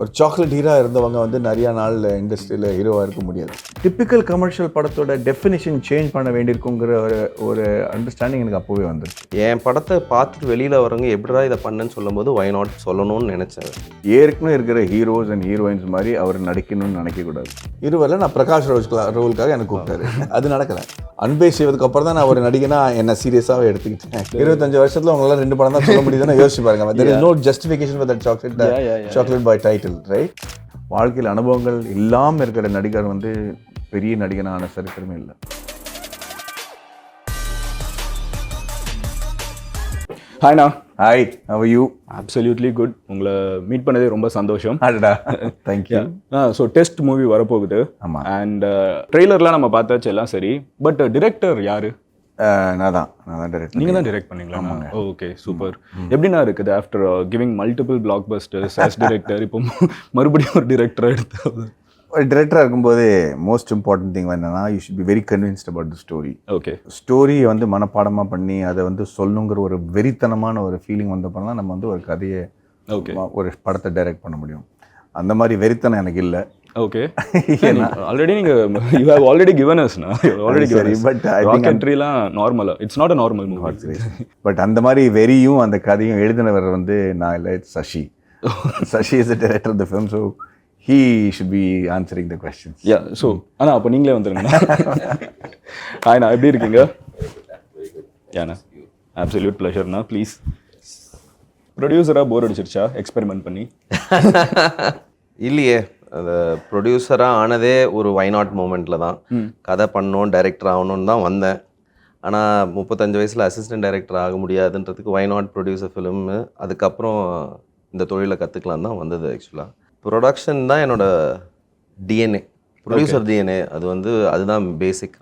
ஒரு chocolate hero இருந்தவங்க வந்து நிறையா நாள் இண்டஸ்ட்ரியில் ஹீரோவாக இருக்க முடியாது. டிப்பிக்கல் கமர்ஷியல் படத்தோட டெஃபினிஷன் சேஞ்ச் பண்ண வேண்டியிருக்குங்கிற ஒரு அண்டர்ஸ்டாண்டிங் எனக்கு அப்போவே வந்துருச்சு. என் படத்தை பார்த்துட்டு வெளியில் வரவங்க எப்படிடா இதை பண்ணேன்னு சொல்லும்போது வை நாட் சொல்லணும்னு நினச்சேன். ஏற்கனவே இருக்கிற ஹீரோஸ் அண்ட் ஹீரோயின்ஸ் மாதிரி அவர் நடிக்கணும்னு நினைக்கக்கூடாது. இருவரில் நான் பிரகாஷ் ரோலுக்காக எனக்கு கூப்பிட்டாரு, அது நடக்கலை. அன்பே செய்வதுக்கு அப்புறம் தான் நான் ஒரு நடிகனா என்ன சீரியஸாகவே எடுத்துக்கிட்டேன். 25 வருஷத்தில் உங்களால் 2 படம் தான் சொல்ல முடியுதுன்னு யோசிச்சு பாருங்க. there is no justification for that chocolate boy title, right? வாழ்க்கையில் அனுபவங்கள் இல்லாமல் இருக்கிற நடிகர் வந்து பெரிய நடிகனான சரித்திரமே இல்லை. ஹாய்ண்ணா. Hi, how are you? Absolutely good. உங்களை மீட் பண்ணதே ரொம்ப சந்தோஷம். அடடா, தேங்க்யூ. ஸோ டெஸ்ட் மூவி வரப்போகுது. ஆமாம். அண்ட் ட்ரெய்லர்லாம் நம்ம பார்த்தாச்சு, எல்லாம் சரி. பட் டிரெக்டர் யாரு? நான் தான் டைரக்ட். நீங்கள் தான் டைரக்ட் பண்ணீங்களா? Okay, super. எப்படின்னா இருக்குது after giving multiple blockbusters as director, இப்போ மறுபடியும் ஒரு டிரெக்டராக எடுத்து ஒரு டிரெக்டராக இருக்கும்போது மோஸ்ட் இம்பார்ட்டன்ட் திங் என்னன்னா, you should be very convinced about the story. Okay, ஸ்டோரியை வந்து மனப்பாடமாக பண்ணி அதை வந்து சொல்லணுங்கிற ஒரு வெறித்தனமான ஒரு ஃபீலிங் வந்தப்போ நம்ம வந்து ஒரு கதையை, ஒரு படத்தை டைரக்ட் பண்ண முடியும். அந்த மாதிரி வெறித்தனம் எனக்கு இல்லை. Okay, already you have already given us na already given us, but I think entryலாம் நார்மலா, it's not a normal movie. But அந்த மாதிரி வெறியும் அந்த கதையும் எழுதினவர் வந்து நான் இல்லை, Sasi. Sasi is the director of the film, so he should be answering the questions. Yeah, so அண்ணா அப்போ நீங்களே வந்துருங்க. ஹாய்ண்ணா, எப்படி இருக்கீங்க? ஏண்ணா, அப்சல்யூட் ப்ளஷர்ண்ணா. ப்ளீஸ். ப்ரொடியூசராக போர் அடிச்சிருச்சா எக்ஸ்பெரிமெண்ட் பண்ணி? இல்லையே, அந்த ப்ரொடியூசராக ஆனதே ஒரு வை நாட் மூமெண்ட்டில் தான். கதை பண்ணணும், டைரக்டர் ஆகணும்னு தான் வந்தேன். ஆனால் 35 வயசில் அசிஸ்டன்ட் டைரக்டர் ஆக முடியாதுன்றதுக்கு வை நாட் ப்ரொடியூசர் ஃபிலிமு, அதுக்கப்புறம் இந்த தொழிலை கற்றுக்கலாம் தான் வந்தது. ஆக்சுவலாக ப்ரொடக்ஷன் தான் என்னோடய டிஎன்ஏ, ப்ரொடியூசர் டிஎன்ஏ. அது வந்து அதுதான் பேசிக்.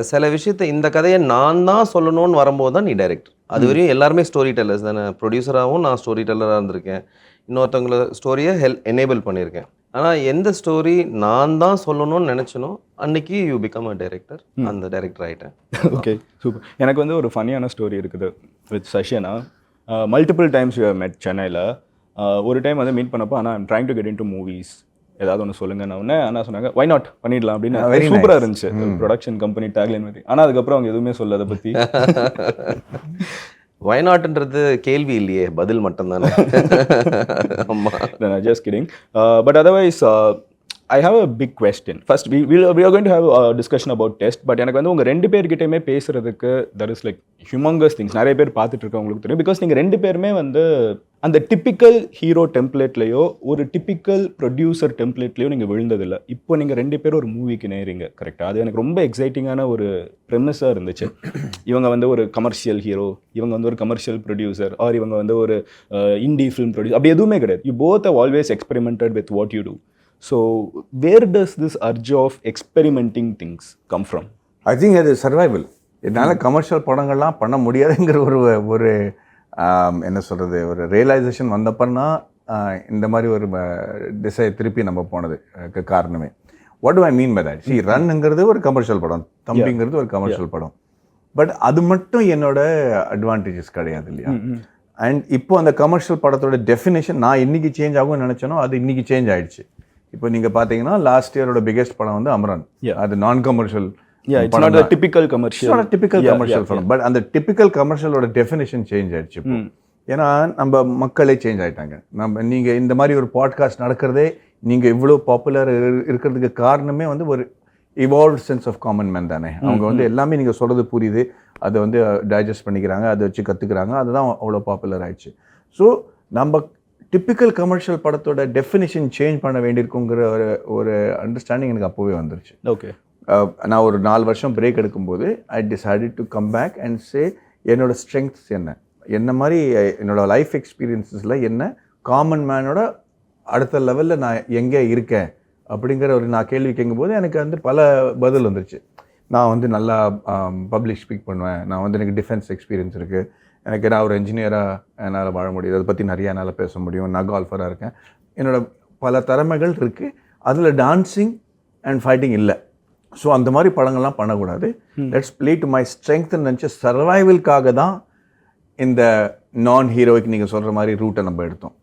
சில விஷயத்தை இந்த கதையை நான் தான் சொல்லணும்னு வரும்போது தான் நீ டைரக்டர். அது வரையும் எல்லாருமே ஸ்டோரி டெல்லர்ஸ் தானே. ப்ரொடியூசராகவும் நான் ஸ்டோரி டெல்லராக இருந்திருக்கேன், இன்னொருத்தவங்கள ஸ்டோரியை எனேபிள் பண்ணியிருக்கேன். ஆனால் எந்த ஸ்டோரி நான் தான் சொல்லணும்னு நினச்சனோ அன்னைக்கு யூ பிகம் அ டைரக்டர், அந்த டைரக்டர் ஆகிட்டேன். Okay, super. எனக்கு வந்து ஒரு ஃபன்னியான ஸ்டோரி இருக்குது வித் சஷியனா. Multiple times you have met சென்னையில். ஒரு டைம் வந்து மீட் பண்ணப்போ, ஆனால் I'm trying to get in to movies, ஏதாவது ஒன்று சொல்லுங்கள். நான் உடனே அண்ணா சொன்னாங்க வை நாட் பண்ணிடலாம் அப்படின்னு. சூப்பராக இருந்துச்சு ப்ரொடக்ஷன் கம்பெனி டேக்லைன் மாதிரி. ஆனால் அதுக்கப்புறம் அவங்க எதுவுமே சொல்ல அதை பற்றி. வை நாட்ன்றது கேள்வி இல்லையே, பதில் மட்டும்தானே. ஆமாம், just kidding. But otherwise I have a big question. First, we are going to have a discussion about test. But எனக்கு வந்து உங்கள் 2 பேர்கிட்டையுமே பேசுகிறதுக்கு there is like humongous things. நிறைய பேர் பார்த்துட்டு இருக்கவங்களுக்கு தெரியும். பிகாஸ் நீங்கள் 2 பேருமே வந்து அந்த டிப்பிக்கல் ஹீரோ டெம்ப்ளேட்லேயோ ஒரு டிப்பிக்கல் ப்ரொடியூசர் டெம்ப்ளேட்லேயோ நீங்கள் விழுந்ததில்லை. இப்போ நீங்கள் 2 பேரும் ஒரு மூவிக்கு நேரீங்க, கரெக்டாக? அது எனக்கு ரொம்ப எக்ஸைட்டிங்கான ஒரு ப்ரெமிஸாக இருந்துச்சு. இவங்க வந்து ஒரு கமர்ஷியல் ஹீரோ, இவங்க வந்து ஒரு கமர்ஷியல் ப்ரொடியூசர், ஆர் இவங்க வந்து ஒரு இண்டி ஃபிலிம் ப்ரொடியூசர், அப்படி எதுவுமே கிடையாது. You both have always experimented with what you do. So where does this urge of experimenting things come from? I think அது சர்வைவல். என்னால் கமர்ஷியல் படங்கள்லாம் பண்ண முடியாதுங்கிற ஒரு என்ன சொல்கிறது, ஒரு ரியலைசேஷன் வந்தப்பன்னா இந்த மாதிரி ஒரு திசை திருப்பி நம்ம போனது காரணமே. What do I mean by that? See, ரன்னுங்கிறது ஒரு கமர்ஷியல் படம், தம்பிங்கிறது ஒரு கமர்ஷியல் படம். பட் அது மட்டும் என்னோட அட்வான்டேஜஸ் கிடையாது இல்லையா? அண்ட் இப்போ அந்த கமர்ஷியல் படத்தோட டெஃபினேஷன் நான் இன்னைக்கு சேஞ்ச் ஆகும்னு நினச்சேனோ அது இன்னைக்கு சேஞ்ச் ஆகிடுச்சு. இப்போ நீங்கள் பார்த்தீங்கன்னா லாஸ்ட் இயரோட பிகெஸ்ட் படம் வந்து அமரன். அது நான் commercial. It's not a typical commercial. It's not a typical commercial film. But அந்த டிப்பிக்கல் கமர்ஷியலோட டெஃபினேஷன் சேஞ்ச் ஆயிடுச்சு இப்போ. ஏன்னா நம்ம மக்களே சேஞ்ச் ஆகிட்டாங்க. நீங்கள் இந்த மாதிரி ஒரு பாட்காஸ்ட் நடக்கிறதே, நீங்கள் இவ்வளோ பாப்புலர் இருக்கிறதுக்கு காரணமே வந்து ஒரு evolved sense of common man தானே. அவங்க வந்து எல்லாமே நீங்கள் சொல்கிறது புரியுது, அதை வந்து டைஜஸ்ட் பண்ணிக்கிறாங்க, அதை வச்சு கற்றுக்குறாங்க, அதுதான் அவ்வளோ பாப்புலர் ஆயிடுச்சு. ஸோ நம்ம டிப்பிக்கல் கமர்ஷியல் படத்தோட டெஃபினிஷன் சேஞ்ச் பண்ண வேண்டியிருக்குங்கிற ஒரு அண்டர்ஸ்டாண்டிங் எனக்கு அப்போவே வந்துருச்சு. ஓகே, நான் ஒரு 4 வருஷம் பிரேக் எடுக்கும்போது I decided to come back and say என்னோட ஸ்ட்ரெங்க்ஸ் என்ன மாதிரி என்னோட லைஃப் எக்ஸ்பீரியன்ஸஸில் என்ன காமன் மேனோட அடுத்த லெவலில் நான் எங்கே இருக்கேன் அப்படிங்கிற நான் கேள்வி கேட்கும்போது எனக்கு வந்து பல பதில் வந்துருச்சு. நான் வந்து நல்லா பப்ளிக் ஸ்பீக் பண்ணுவேன், நான் வந்து எனக்கு டிஃபென்ஸ் எக்ஸ்பீரியன்ஸ் இருக்குது, எனக்கு நான் ஒரு என்ஜினியராக என்னால் வாழ முடியுது, அதை பற்றி நிறையா என்னால் பேச முடியும், நான் கால்ஃபராக இருக்கேன், என்னோடய பல திறமைகள் இருக்குது, அதில் டான்ஸிங் அண்ட் ஃபைட்டிங் இல்லை. ஸோ அந்த மாதிரி படங்கள்லாம் பண்ணக்கூடாது, லெட்ஸ் ப்ளே டு மை ஸ்ட்ரெங்க்த்னு நினச்ச சர்வைவலுக்காக தான் இந்த நான் ஹீரோய்க்கு நீங்கள் சொல்கிற மாதிரி ரூட்டை நம்ம எடுத்தோம்.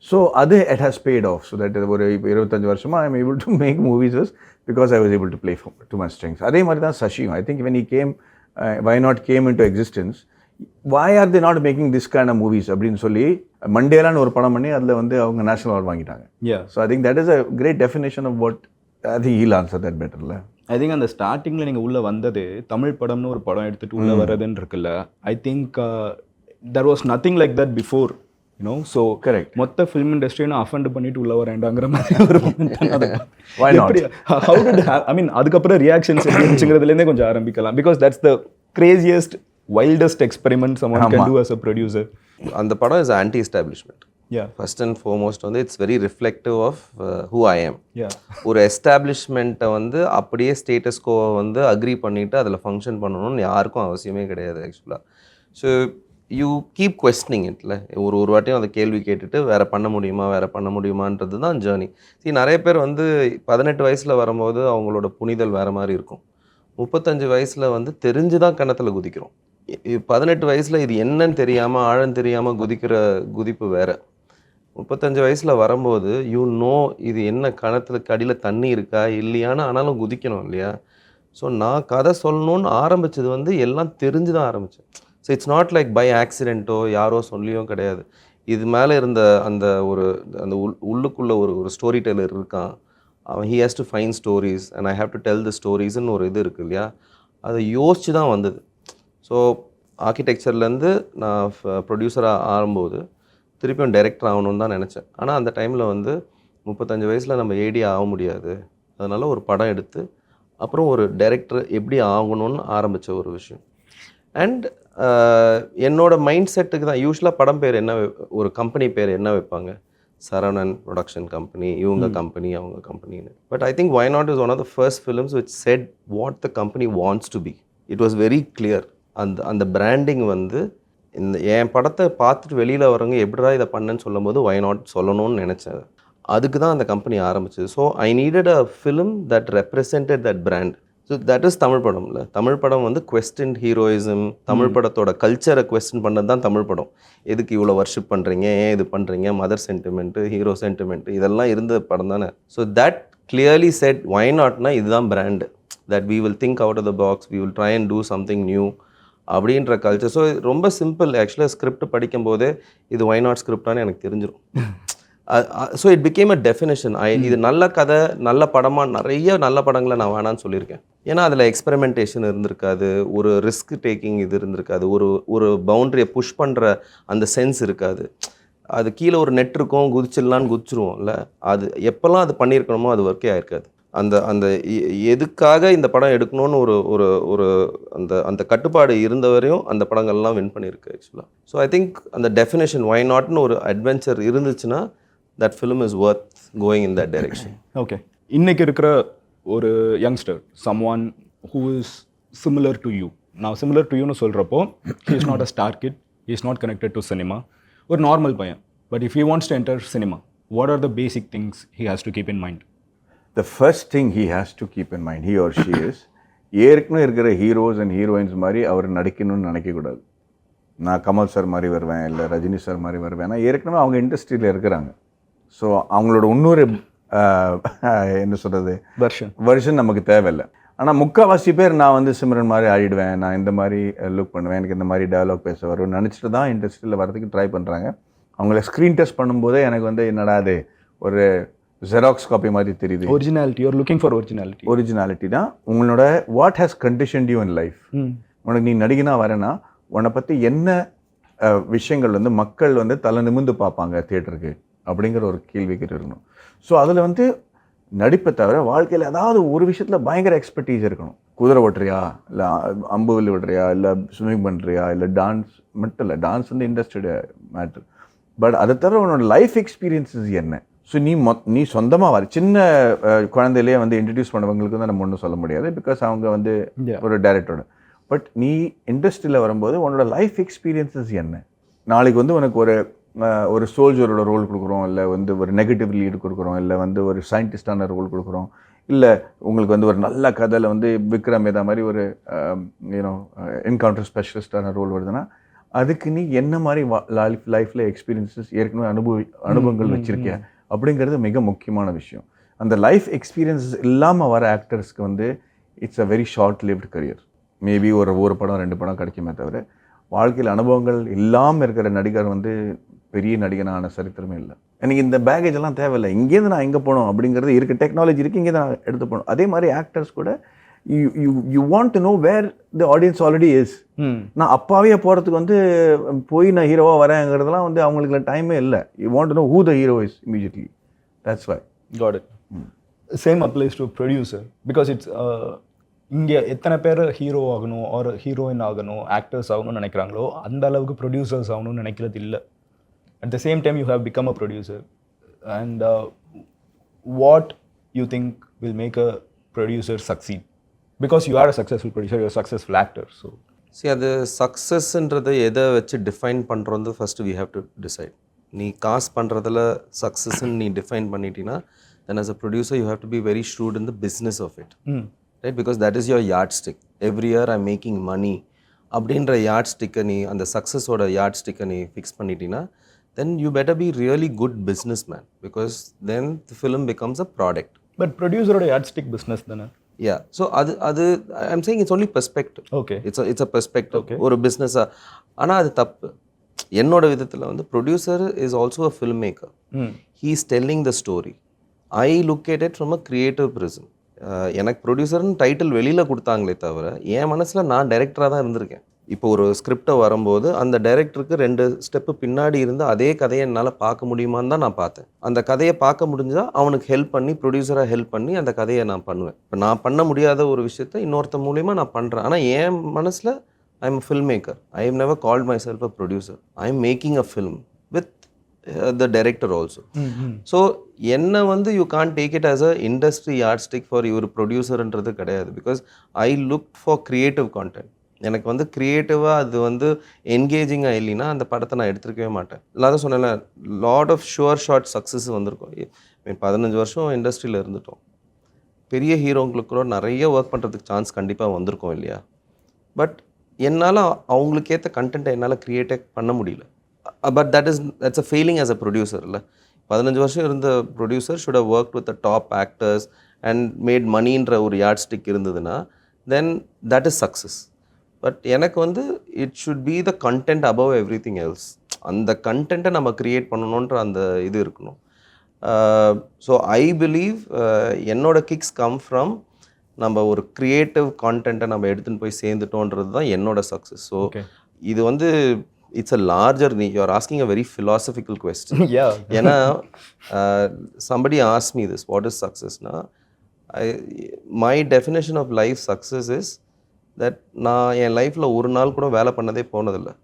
ஸோ அது it has paid off. So that ஒரு 25 வருஷமாக I am able to make movies because I was able to play to my strengths. அதே மாதிரி தான் சஷியும். I think when he came, why not came into existence, why are they not making this kind of movies அப்படின்னு சொல்லி மண்டேலான்னு ஒரு படம் பண்ணி அதில் வந்து அவங்க நேஷனல் அவார்ட் வாங்கிட்டாங்க. So I think that is a great definition of what I think he'll answer that better. I think அந்த ஸ்டார்டிங்கில் நீங்கள் உள்ளே வந்தது தமிழ் படம்னு ஒரு படம் எடுத்துகிட்டு உள்ளே வர்றதுன்னு இருக்குல்ல, I think there was nothing like that before, you know. So correct, மொத்த ஃபிலிம் இண்டஸ்ட்ரியை அஃபண்ட் பண்ணிட்டு உள்ள வரேன்டாங்கிற மாதிரி ஒரு why not, how did I mean அதுக்கப்புறம் ரியாக்ஷன்ஸ் இருந்துச்சுங்கிறதுலேருந்தே கொஞ்சம் ஆரம்பிக்கலாம், because that's the craziest wildest experiment someone can do as a producer. அந்த படம் is anti establishment. Yeah, first and foremost வந்து it's very reflective of who I am. yeah, ஒரு எஸ்டாப்ளிஷ்மெண்ட்டை வந்து அப்படியே ஸ்டேட்டஸ்கோவை வந்து அக்ரி பண்ணிவிட்டு அதில் ஃபங்க்ஷன் பண்ணணும்னு யாருக்கும் அவசியமே கிடையாது ஆக்சுவலாக. ஸோ யூ கீப் கொஸ்டினிங் இட்ல, ஒரு வாட்டியும் அதை கேள்வி கேட்டுட்டு வேறு பண்ண முடியுமான்றது தான் ஜேர்னி. நிறைய பேர் வந்து 18 வயசில் வரும்போது அவங்களோட புனிதல் வேறு மாதிரி இருக்கும். 35 வயசில் வந்து தெரிஞ்சு தான் கிணத்துல குதிக்கிறோம். 18 வயசில் இது என்னன்னு தெரியாமல் ஆழம் தெரியாமல் குதிக்கிற குதிப்பு வேறு. 35 வயசில் வரும்போது இது என்ன கணத்துக்கு அடியில் தண்ணி இருக்கா இல்லையான்னு ஆனாலும் குதிக்கணும் இல்லையா. ஸோ நான் கதை சொல்லணும்னு ஆரம்பித்தது வந்து எல்லாம் தெரிஞ்சு தான் ஆரம்பித்தேன். So it's not like by ஆக்சிடெண்ட்டோ யாரோ சொல்லியும் கிடையாது. இது மேலே இருந்த அந்த உள்ளுக்குள்ளே ஒரு ஸ்டோரி டெல்லர் இருக்கான், அவன் he has to find stories and I have to tell the storiesன்னு ஒரு இது இருக்குது இல்லையா, அதை யோசித்து தான் வந்தது. ஸோ ஆர்கிடெக்சர்லேருந்து நான் ப்ரொடியூசராக ஆகும்போது திருப்பியும் டைரக்டர் ஆகணும்னு தான் நினச்சேன். ஆனால் அந்த டைமில் வந்து 35 வயசில் நம்ம ஏடி ஆக முடியாது, அதனால் ஒரு படம் எடுத்து அப்புறம் ஒரு டைரக்டர் எப்படி ஆகணும்னு ஆரம்பித்த ஒரு விஷயம். அண்ட் என்னோட மைண்ட் செட்டுக்கு தான் யூஸ்வலாக படம் பேர் என்ன, ஒரு கம்பெனி பேர் என்ன வைப்பாங்க, சரவணன் ப்ரொடக்ஷன் கம்பெனி, இவங்க கம்பெனி அவங்க கம்பெனின்னு. But I think Why Not is one of the first films which said what the company wants to be. It was very clear. அந்த பிராண்டிங் வந்து இந்த என் படத்தை பார்த்துட்டு வெளியில் வரவங்க எப்படா இதை பண்ணேன்னு சொல்லும் போது Why Not சொல்லணும்னு நினச்சேன். அதுக்கு தான் அந்த கம்பெனி ஆரம்பிச்சது. So I needed a film that represented that brand. So that is Tamil படம். இல்லை, தமிழ் படம் வந்து கொஸ்டின் ஹீரோயிசம், தமிழ் படத்தோட கல்ச்சரை கொஸ்டின் பண்ணது தான் தமிழ் படம். எதுக்கு இவ்வளோ வர்ஷிப் பண்ணுறீங்க, ஏன் இது பண்ணுறீங்க, மதர் சென்டிமெண்ட்டு, ஹீரோ சென்டிமெண்ட்டு, இதெல்லாம் இருந்த படம் தானே. So that clearly set Why Notனா இதுதான் brand, that we will think out of the box, we will try and do something new அப்படின்ற கல்ச்சர். ஸோ ரொம்ப சிம்பிள். ஆக்சுவலாக ஸ்கிரிப்ட் படிக்கும்போதே இது Why Not ஸ்கிரிப்டானு எனக்கு தெரிஞ்சிடும். So it became a definition. இது நல்ல கதை நல்ல படமாக நிறைய நல்ல படங்களை நான் வேணான்னு சொல்லியிருக்கேன். ஏன்னா அதில் எக்ஸ்பெரிமெண்டேஷன் இருந்திருக்காது, ஒரு ரிஸ்க் டேக்கிங் இது இருந்திருக்காது, ஒரு பவுண்ட்ரியை புஷ் பண்ணுற அந்த சென்ஸ் இருக்காது. அது கீழே ஒரு நெட் இருக்கும், குதிச்சிடலான்னு குதிச்சிருவோம்ல, அது எப்போல்லாம் அது பண்ணியிருக்கணுமோ அது ஒர்க்கே ஆயிருக்காது. அந்த எதுக்காக இந்த படம் எடுக்கணும்னு ஒரு அந்த கட்டுப்பாடு இருந்தவரையும் அந்த படங்கள்லாம் வின் பண்ணியிருக்கு ஆக்சுவலாக. ஸோ ஐ திங்க் அந்த டெஃபினேஷன் Why Notனு ஒரு அட்வென்ச்சர் இருந்துச்சுன்னா that film is worth going in that direction. Okay. இன்னைக்கு இருக்கிற ஒரு youngster, someone who is similar to you. Now similar to youனு சொல்கிறப்போ he is not a star kid, he is not connected to cinema, ஒரு normal பையன். But if he wants to enter cinema, what are the basic things he has to keep in mind? The first thing he has to keep in mind, he or she is, ஏற்கனவே இருக்கிற heroes and heroines மாதிரி அவர் நடிக்கணும்னு நினைக்கக்கூடாது. நான் Kamal sir மாதிரி வருவேன், இல்லை Rajini sir மாதிரி வருவேன். நான் ஏற்கனவே அவங்க இண்டஸ்ட்ரியில் இருக்கிறாங்க. ஸோ அவங்களோட இன்னொரு என்ன சொல்கிறது வெர்ஷன் நமக்கு தேவையில்லை. ஆனால் முக்கால்வாசி பேர் நான் வந்து சிம்ரன் மாதிரி ஆடிடுவேன், நான் இந்த மாதிரி லுக் பண்ணுவேன், எனக்கு இந்த மாதிரி டயலாக் பேச வருவேன் நினச்சிட்டு தான் இண்டஸ்ட்ரியில் வரதுக்கு ட்ரை பண்ணுறாங்க. அவங்கள ஸ்க்ரீன் டெஸ்ட் பண்ணும்போதே எனக்கு வந்து என்னடா அது ஒரு ஜெராக்ஸ் காப்பி மாதிரி தெரியுது. Originality, you're looking for originality தான் உங்களோட what has conditioned you in life. உனக்கு நீ நடிகனா வரேன்னா உன்னை பற்றி என்ன விஷயங்கள் வந்து மக்கள் வந்து தலை நிமிர்ந்து பார்ப்பாங்க தியேட்டருக்கு அப்படிங்கிற ஒரு கேள்விக்கிட்டு இருக்கணும். ஸோ அதில் வந்து நடிப்பை தவிர வாழ்க்கையில் ஏதாவது ஒரு விஷயத்தில் பயங்கர எக்ஸ்பர்டீஸ் இருக்கணும். குதிரை ஓட்டுறியா, இல்லை அம்பு வில் விடுறியா, இல்லை ஸ்விம்மிங் பண்ணுறியா, இல்லை டான்ஸ் மட்டும் இல்லை, டான்ஸ் வந்து இண்டஸ்ட்ரியோட மேட்ரு. பட் அதை தவிர உன்னோட லைஃப் எக்ஸ்பீரியன்ஸஸ் என்ன. ஸோ நீ சொந்தமாக வர சின்ன குழந்தையிலே வந்து இன்ட்ரடியூஸ் பண்ணவங்களுக்கு தான் நம்ம ஒன்றும் சொல்ல முடியாது, பிகாஸ் அவங்க வந்து ஒரு டைரக்டரோட. பட் நீ இண்டஸ்ட்ரியில் வரும்போது உன்னோட லைஃப் எக்ஸ்பீரியன்ஸஸ் என்ன. நாளைக்கு வந்து உனக்கு ஒரு சோல்ஜரோட ரோல் கொடுக்குறோம், இல்லை வந்து ஒரு நெகட்டிவ் லீடு கொடுக்குறோம், இல்லை வந்து ஒரு சயின்டிஸ்டான ரோல் கொடுக்குறோம், இல்லை உங்களுக்கு வந்து ஒரு நல்ல கதையில் வந்து விக்ரம் ஏதா மாதிரி ஒரு யூனோ என்கவுண்டர் ஸ்பெஷலிஸ்டான ரோல் வருதுன்னா அதுக்கு நீ என்ன மாதிரி லைஃப்பில் எக்ஸ்பீரியன்ஸஸ் ஏற்கனவே அனுபவங்கள் வச்சுருக்கிய அப்படிங்கிறது மிக முக்கியமான விஷயம். அந்த லைஃப் எக்ஸ்பீரியன்ஸஸ் இல்லாமல் வர ஆக்டர்ஸ்க்கு வந்து it's a very short lived career. Maybe ஒரு படம் 2 படம் கிடைக்குமே தவிர வாழ்க்கையில் அனுபவங்கள் இல்லாமல் இருக்கிற நடிகர் வந்து பெரிய நடிகனான சரித்திரமே இல்லை. எனக்கு இந்த பேகேஜ் எல்லாம் தேவையில்லை, இங்கேருந்து நான் எங்கே போகணும் அப்படிங்கிறது இருக்குது, டெக்னாலஜி இருக்குது, இங்கே நான் எடுத்து போகணும். அதே மாதிரி ஆக்டர்ஸ் கூட you want to know where the audience already is. நான் அப்பாவே போகிறதுக்கு வந்து போய் நான் ஹீரோவாக வரேங்கிறதுலாம் வந்து அவங்களுக்கு டைமே இல்லை. You want to know who the hero is immediately. That's why. Got it. Same applies to producer because it's இங்கே எத்தனை பேர் ஹீரோ ஆகணும் ஒரு ஹீரோயின் ஆகணும் ஆக்டர்ஸ் ஆகணும்னு நினைக்கிறாங்களோ அந்த அளவுக்கு ப்ரொடியூசர்ஸ் ஆகணும்னு நினைக்கிறது இல்லை. At the same time you have become a producer and what you think will make a producer succeed? Because you are a successful producer, you are successful actor. So அது சக்ஸஸ்ன்றதை எதை வச்சு டிஃபைன் பண்ணுறது first we have to decide. நீ காசு பண்ணுறதுல சக்ஸஸ்ன்னு நீ define பண்ணிட்டீங்கன்னா then as a producer you have to be very shrewd in the business of it. Right? Because that is your yardstick. Every year I'm making money அப்படின்ற yardstick-ஐ நீ அந்த சக்ஸஸோட yardstick-ஐ நீ fix பண்ணிட்டீங்கன்னா then you better be really good businessman because then the film becomes a product. But ப்ரொடியூசரோட yardstick business தானே? Yeah. So அது I'm saying it's only perspective. Okay. It's a perspective. Okay. ஒரு பிஸ்னஸாக. ஆனால் அது தப்பு. என்னோட விதத்தில் வந்து producer is also a film maker. He is telling the story. I look at it from a creative prison. எனக்கு ப்ரொடியூசர்னு டைட்டில் வெளியில் கொடுத்தாங்களே தவிர என் மனசில் நான் டைரக்டராக தான் இருந்திருக்கேன். இப்போ ஒரு ஸ்கிரிப்டை வரும்போது அந்த டைரக்டருக்கு 2 ஸ்டெப்பு பின்னாடி இருந்து அதே கதையை என்னால் பார்க்க முடியுமான்னு தான் நான் பார்த்தேன். அந்த கதையை பார்க்க முடிஞ்சால் அவனுக்கு ஹெல்ப் பண்ணி ப்ரொடியூசராக ஹெல்ப் பண்ணி அந்த கதையை நான் பண்ணுவேன். இப்போ நான் பண்ண முடியாத ஒரு விஷயத்த இன்னொருத்த மூலிமா நான் பண்ணுறேன். ஆனால் என் மனசில் I am a filmmaker. I have never called myself a producer. I am making a film with the director also. So என்ன வந்து you can't take it as a industry yardstick for your producer-ன்றது கிடையாது. Because I looked for creative content. எனக்கு வந்து கிரியேட்டிவாக அது வந்து என்கேஜிங்காக இல்லைன்னா அந்த படத்தை நான் எடுத்துருக்கவே மாட்டேன். இல்லாத சொன்னேன்ல lot of sure shot success வந்திருக்கும். 15 வருஷம் இண்டஸ்ட்ரியில் இருந்துட்டோம். பெரிய ஹீரோங்களுக்கு கூட நிறைய ஒர்க் பண்ணுறதுக்கு சான்ஸ் கண்டிப்பாக வந்திருக்கோம் இல்லையா? பட் என்னால் அவங்களுக்கு ஏற்ற கண்டென்ட்டை என்னால் க்ரியேட்டே பண்ண முடியல. But that's a failing as a producer. 15 வருஷம் இருந்த producer should have worked with the top actors and made moneyன்ற ஒரு yardstick இருந்ததுன்னா then that is success. But எனக்கு வந்து it should be the content above everything else. அந்த கண்டென்ட்டை நம்ம create பண்ணணுன்ற அந்த இது இருக்கணும். ஸோ ஐ பிலீவ் என்னோட கிக்ஸ் கம் ஃப்ரம் நம்ம ஒரு க்ரியேட்டிவ் கான்டென்ட்டை நம்ம எடுத்துன்னு போய் சேர்ந்துட்டோன்றது தான் என்னோட சக்ஸஸ். ஸோ இது வந்து it's a larger, you are asking a very philosophical question. Yeah. ஏன்னா somebody asked me this, what is success? My definition of life success is that நான் என் லைஃப்பில் ஒரு நாள் கூட வேலை பண்ணதே போனதில்லை.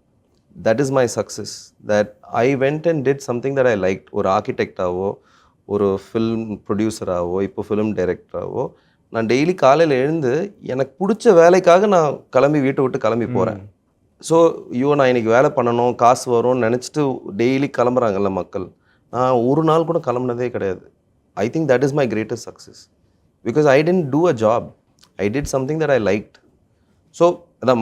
That is my success. That I went and did something that I liked. ஒரு ஆர்கிடெக்டாவோ ஒரு ஃபில்ம் ப்ரொடியூசராகவோ இப்போ ஃபிலிம் டைரக்டராகவோ நான் டெய்லி காலையில் எழுந்து எனக்கு பிடிச்ச வேலைக்காக நான் கிளம்பி வீட்டை விட்டு கிளம்பி போகிறேன். ஸோ நான் இன்றைக்கி வேலை பண்ணணும் காசு வரும்னு நினச்சிட்டு டெய்லி கிளம்புறாங்கல்ல மக்கள். நான் ஒரு நாள் கூட கிளம்புனதே கிடையாது. I think that is my greatest success. Because I didn't do a job, I did something that I liked. So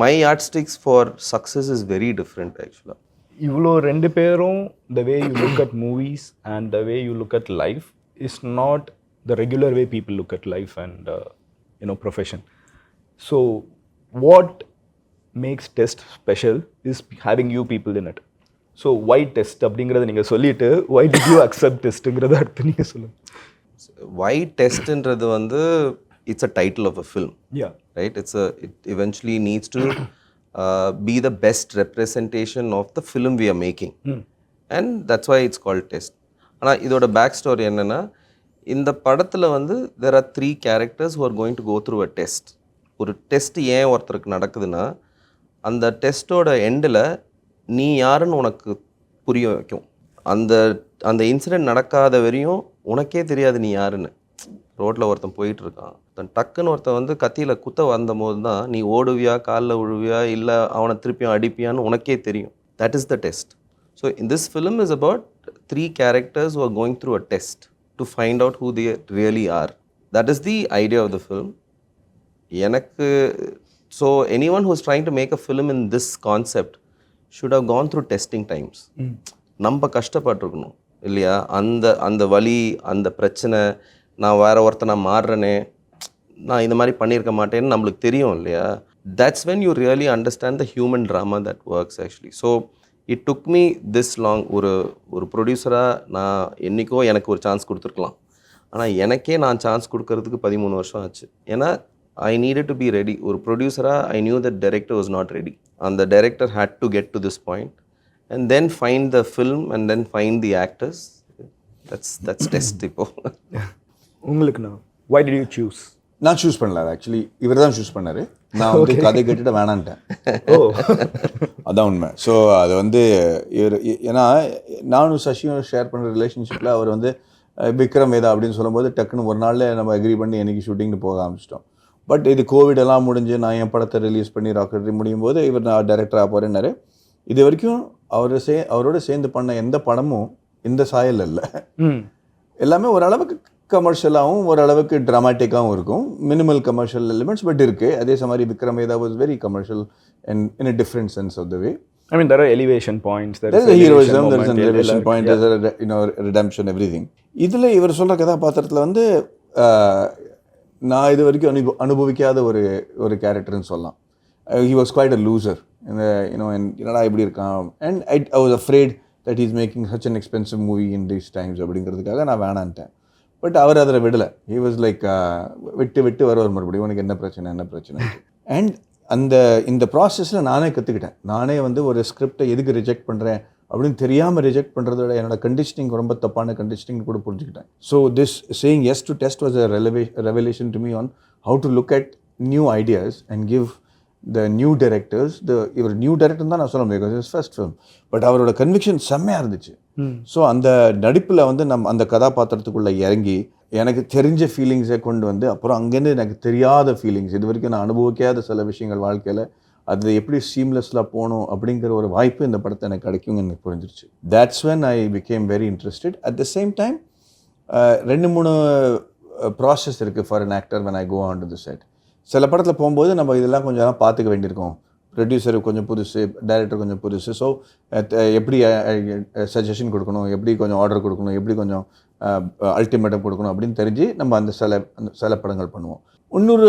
my yardsticks for success is very different ஆக்சுவலாக. இவ்வளோ 2 பேரும் the way you look at movies and the way you look at life is not the regular way people look at life and profession. So what makes test special is having you people in it. So why test அப்படிங்கிறத நீங்கள் சொல்லிட்டு why did you accept testங்கிறத அடுத்து நீங்கள் சொல்லுங்கள். why testன்றது வந்து it's a title of a film. Yeah. Right? It eventually needs to be the best representation of the film we are making. And that's why it's called test. ஆனால் இதோட back story என்னென்னா இந்த படத்தில் வந்து there are 3 characters who are going to go through a test. ஒரு test ஏன் ஒருத்தருக்கு நடக்குதுன்னா அந்த டெஸ்ட்டோட எண்டில் நீ யாருன்னு உனக்கு புரிய வைக்கும். அந்த இன்சிடெண்ட் நடக்காத வரையும் உனக்கே தெரியாது நீ யாருன்னு. ரோட்டில் ஒருத்தன் போயிட்டுருக்கான், டக்குன்னு ஒருத்தன் வந்து கத்தியில் குத்த வந்தபோது தான் நீ ஓடுவியா காலில் விழுவியா இல்லை அவனை திருப்பியும் அடிப்பியான்னு உனக்கே தெரியும். That is the test. So in this film is about 3 characters who are going through a test to find out who they really are. That is the idea of the film. எனக்கு so anyone who is trying to make a film in this concept should have gone through testing times. நம்ம கஷ்டப்பட்டிருக்கணும் இல்லையா? அந்த வலி, அந்த பிரச்சனை, நான் வேற ஒருத்தனை மாறுறேனே, நான் இந்த மாதிரி பண்ணியிருக்க மாட்டேன்னு நம்மளுக்கு தெரியும் இல்லையா? That's when you really understand the human drama that works actually. So it took me this long. ஒரு ப்ரொடியூசராக நான் என்றைக்கோ எனக்கு ஒரு சான்ஸ் கொடுத்துருக்கலாம். ஆனால் எனக்கே நான் சான்ஸ் கொடுக்கறதுக்கு 13 வருஷம் ஆச்சு. ஏன்னா I needed to be ready. ஒரு ப்ரொடியூசராக I knew that director was not ready. And the director had to get to this point and then find the film and then find the actors. That's test இப்போ. உங்களுக்கு நான் why did you choose? நான் choose பண்ணல, actually இவர் தான் choose பண்ணார். நான் வந்து கதை கேட்டுட்டு வேணான்ட்டேன். அதான் உண்மை. ஸோ அது வந்து இவர், ஏன்னா நானும் சசியும் ஷேர் பண்ணுற ரிலேஷன்ஷிப்பில் அவர் வந்து விக்ரம் வேதா அப்படின்னு சொல்லும்போது டக்குன்னு ஒரு நாளில் நம்ம அக்ரி பண்ணி எனக்கு ஷூட்டிங்னு போக ஆரம்பிச்சிட்டோம். பட் இது கோவிட் எல்லாம் முடிஞ்சு நான் என் படத்தை ரிலீஸ் பண்ணி ராக்கெட்ரி முடியும் போது இவர் நான் டைரக்டராக போகிறேன்னாரு. இது வரைக்கும் அவரோட சேர்ந்து பண்ண எந்த படமும் இந்த சாயல் இல்லை. எல்லாமே ஓரளவுக்கு கமர்ஷியலாகவும் ஓரளவுக்கு ட்ராமாட்டிக்காகவும் இருக்கும். மினிமல் கமர்ஷியல் எலிமெண்ட்ஸ் பட் இருக்குது. அதே மாதிரி Vikram Vedha was very commercial and in a different sense of the way. I mean, there are elevation points. There is a heroism, there is an elevation point, there is a redemption, everything. இதில் இவர் சொல்கிற கதாபாத்திரத்தில் வந்து நான் இது வரைக்கும் அனுபவிக்காத ஒரு கேரக்டர்னு சொல்லலாம். He was quite a loser. என்னடா இப்படி இருக்கான். And I was afraid that he's making such an expensive movie in these times அப்படிங்கிறதுக்காக நான் வேணான்ட்டேன். பட் அவர் அதில் விடலை. He was like விட்டு வருவார் மறுபடியும், உனக்கு என்ன பிரச்சனை. அண்ட் இந்த ப்ராசஸில் நானே கற்றுக்கிட்டேன். நானே வந்து ஒரு ஸ்கிரிப்டை எதுக்கு ரிஜெக்ட் பண்ணுறேன் அப்படின்னு தெரியாமல் ரிஜெக்ட் பண்ணுறதோட என்னோட கண்டிஷனிங் ரொம்ப தப்பான கண்டிஷனிங் கூட புரிஞ்சுக்கிட்டேன். So this saying S to test was a revelation to me on how to look at new ideas and give the new directors இவர் நியூ டைரக்டர் தான் நான் சொல்ல முடியும், because it's first film. But அவரோட conviction செம்மையாக இருந்துச்சு. So அந்த நடிப்பில் வந்து அந்த கதாபாத்திரத்துக்குள்ளே இறங்கி எனக்கு தெரிஞ்ச ஃபீலிங்ஸை கொண்டு வந்து அப்புறம் அங்கேருந்து எனக்கு தெரியாத ஃபீலிங்ஸ், இது வரைக்கும் நான் அனுபவிக்காத சில விஷயங்கள் வாழ்க்கையில் அது எப்படி சீம்லெஸ்ஸாக போகணும் அப்படிங்கிற ஒரு வாய்ப்பு இந்த படத்தை எனக்கு கிடைக்கும்னு எனக்கு புரிஞ்சிருச்சு. That's when I became very interested. At the same time 2-3 process இருக்குது for an actor when I go on to the set. சில படத்தில் போகும்போது நம்ம இதெல்லாம் கொஞ்சம் பார்த்துக்க வேண்டியிருக்கோம். ப்ரொடியூசர் கொஞ்சம் புதுசு, டைரக்டர் கொஞ்சம் புதுசு. ஸோ எப்படி சஜஷன் கொடுக்கணும், எப்படி கொஞ்சம் ஆர்டர் கொடுக்கணும், எப்படி கொஞ்சம் அல்டிமேட்டம் கொடுக்கணும் அப்படின்னு தெரிஞ்சு நம்ம அந்த சில படங்கள் பண்ணுவோம். இன்னொரு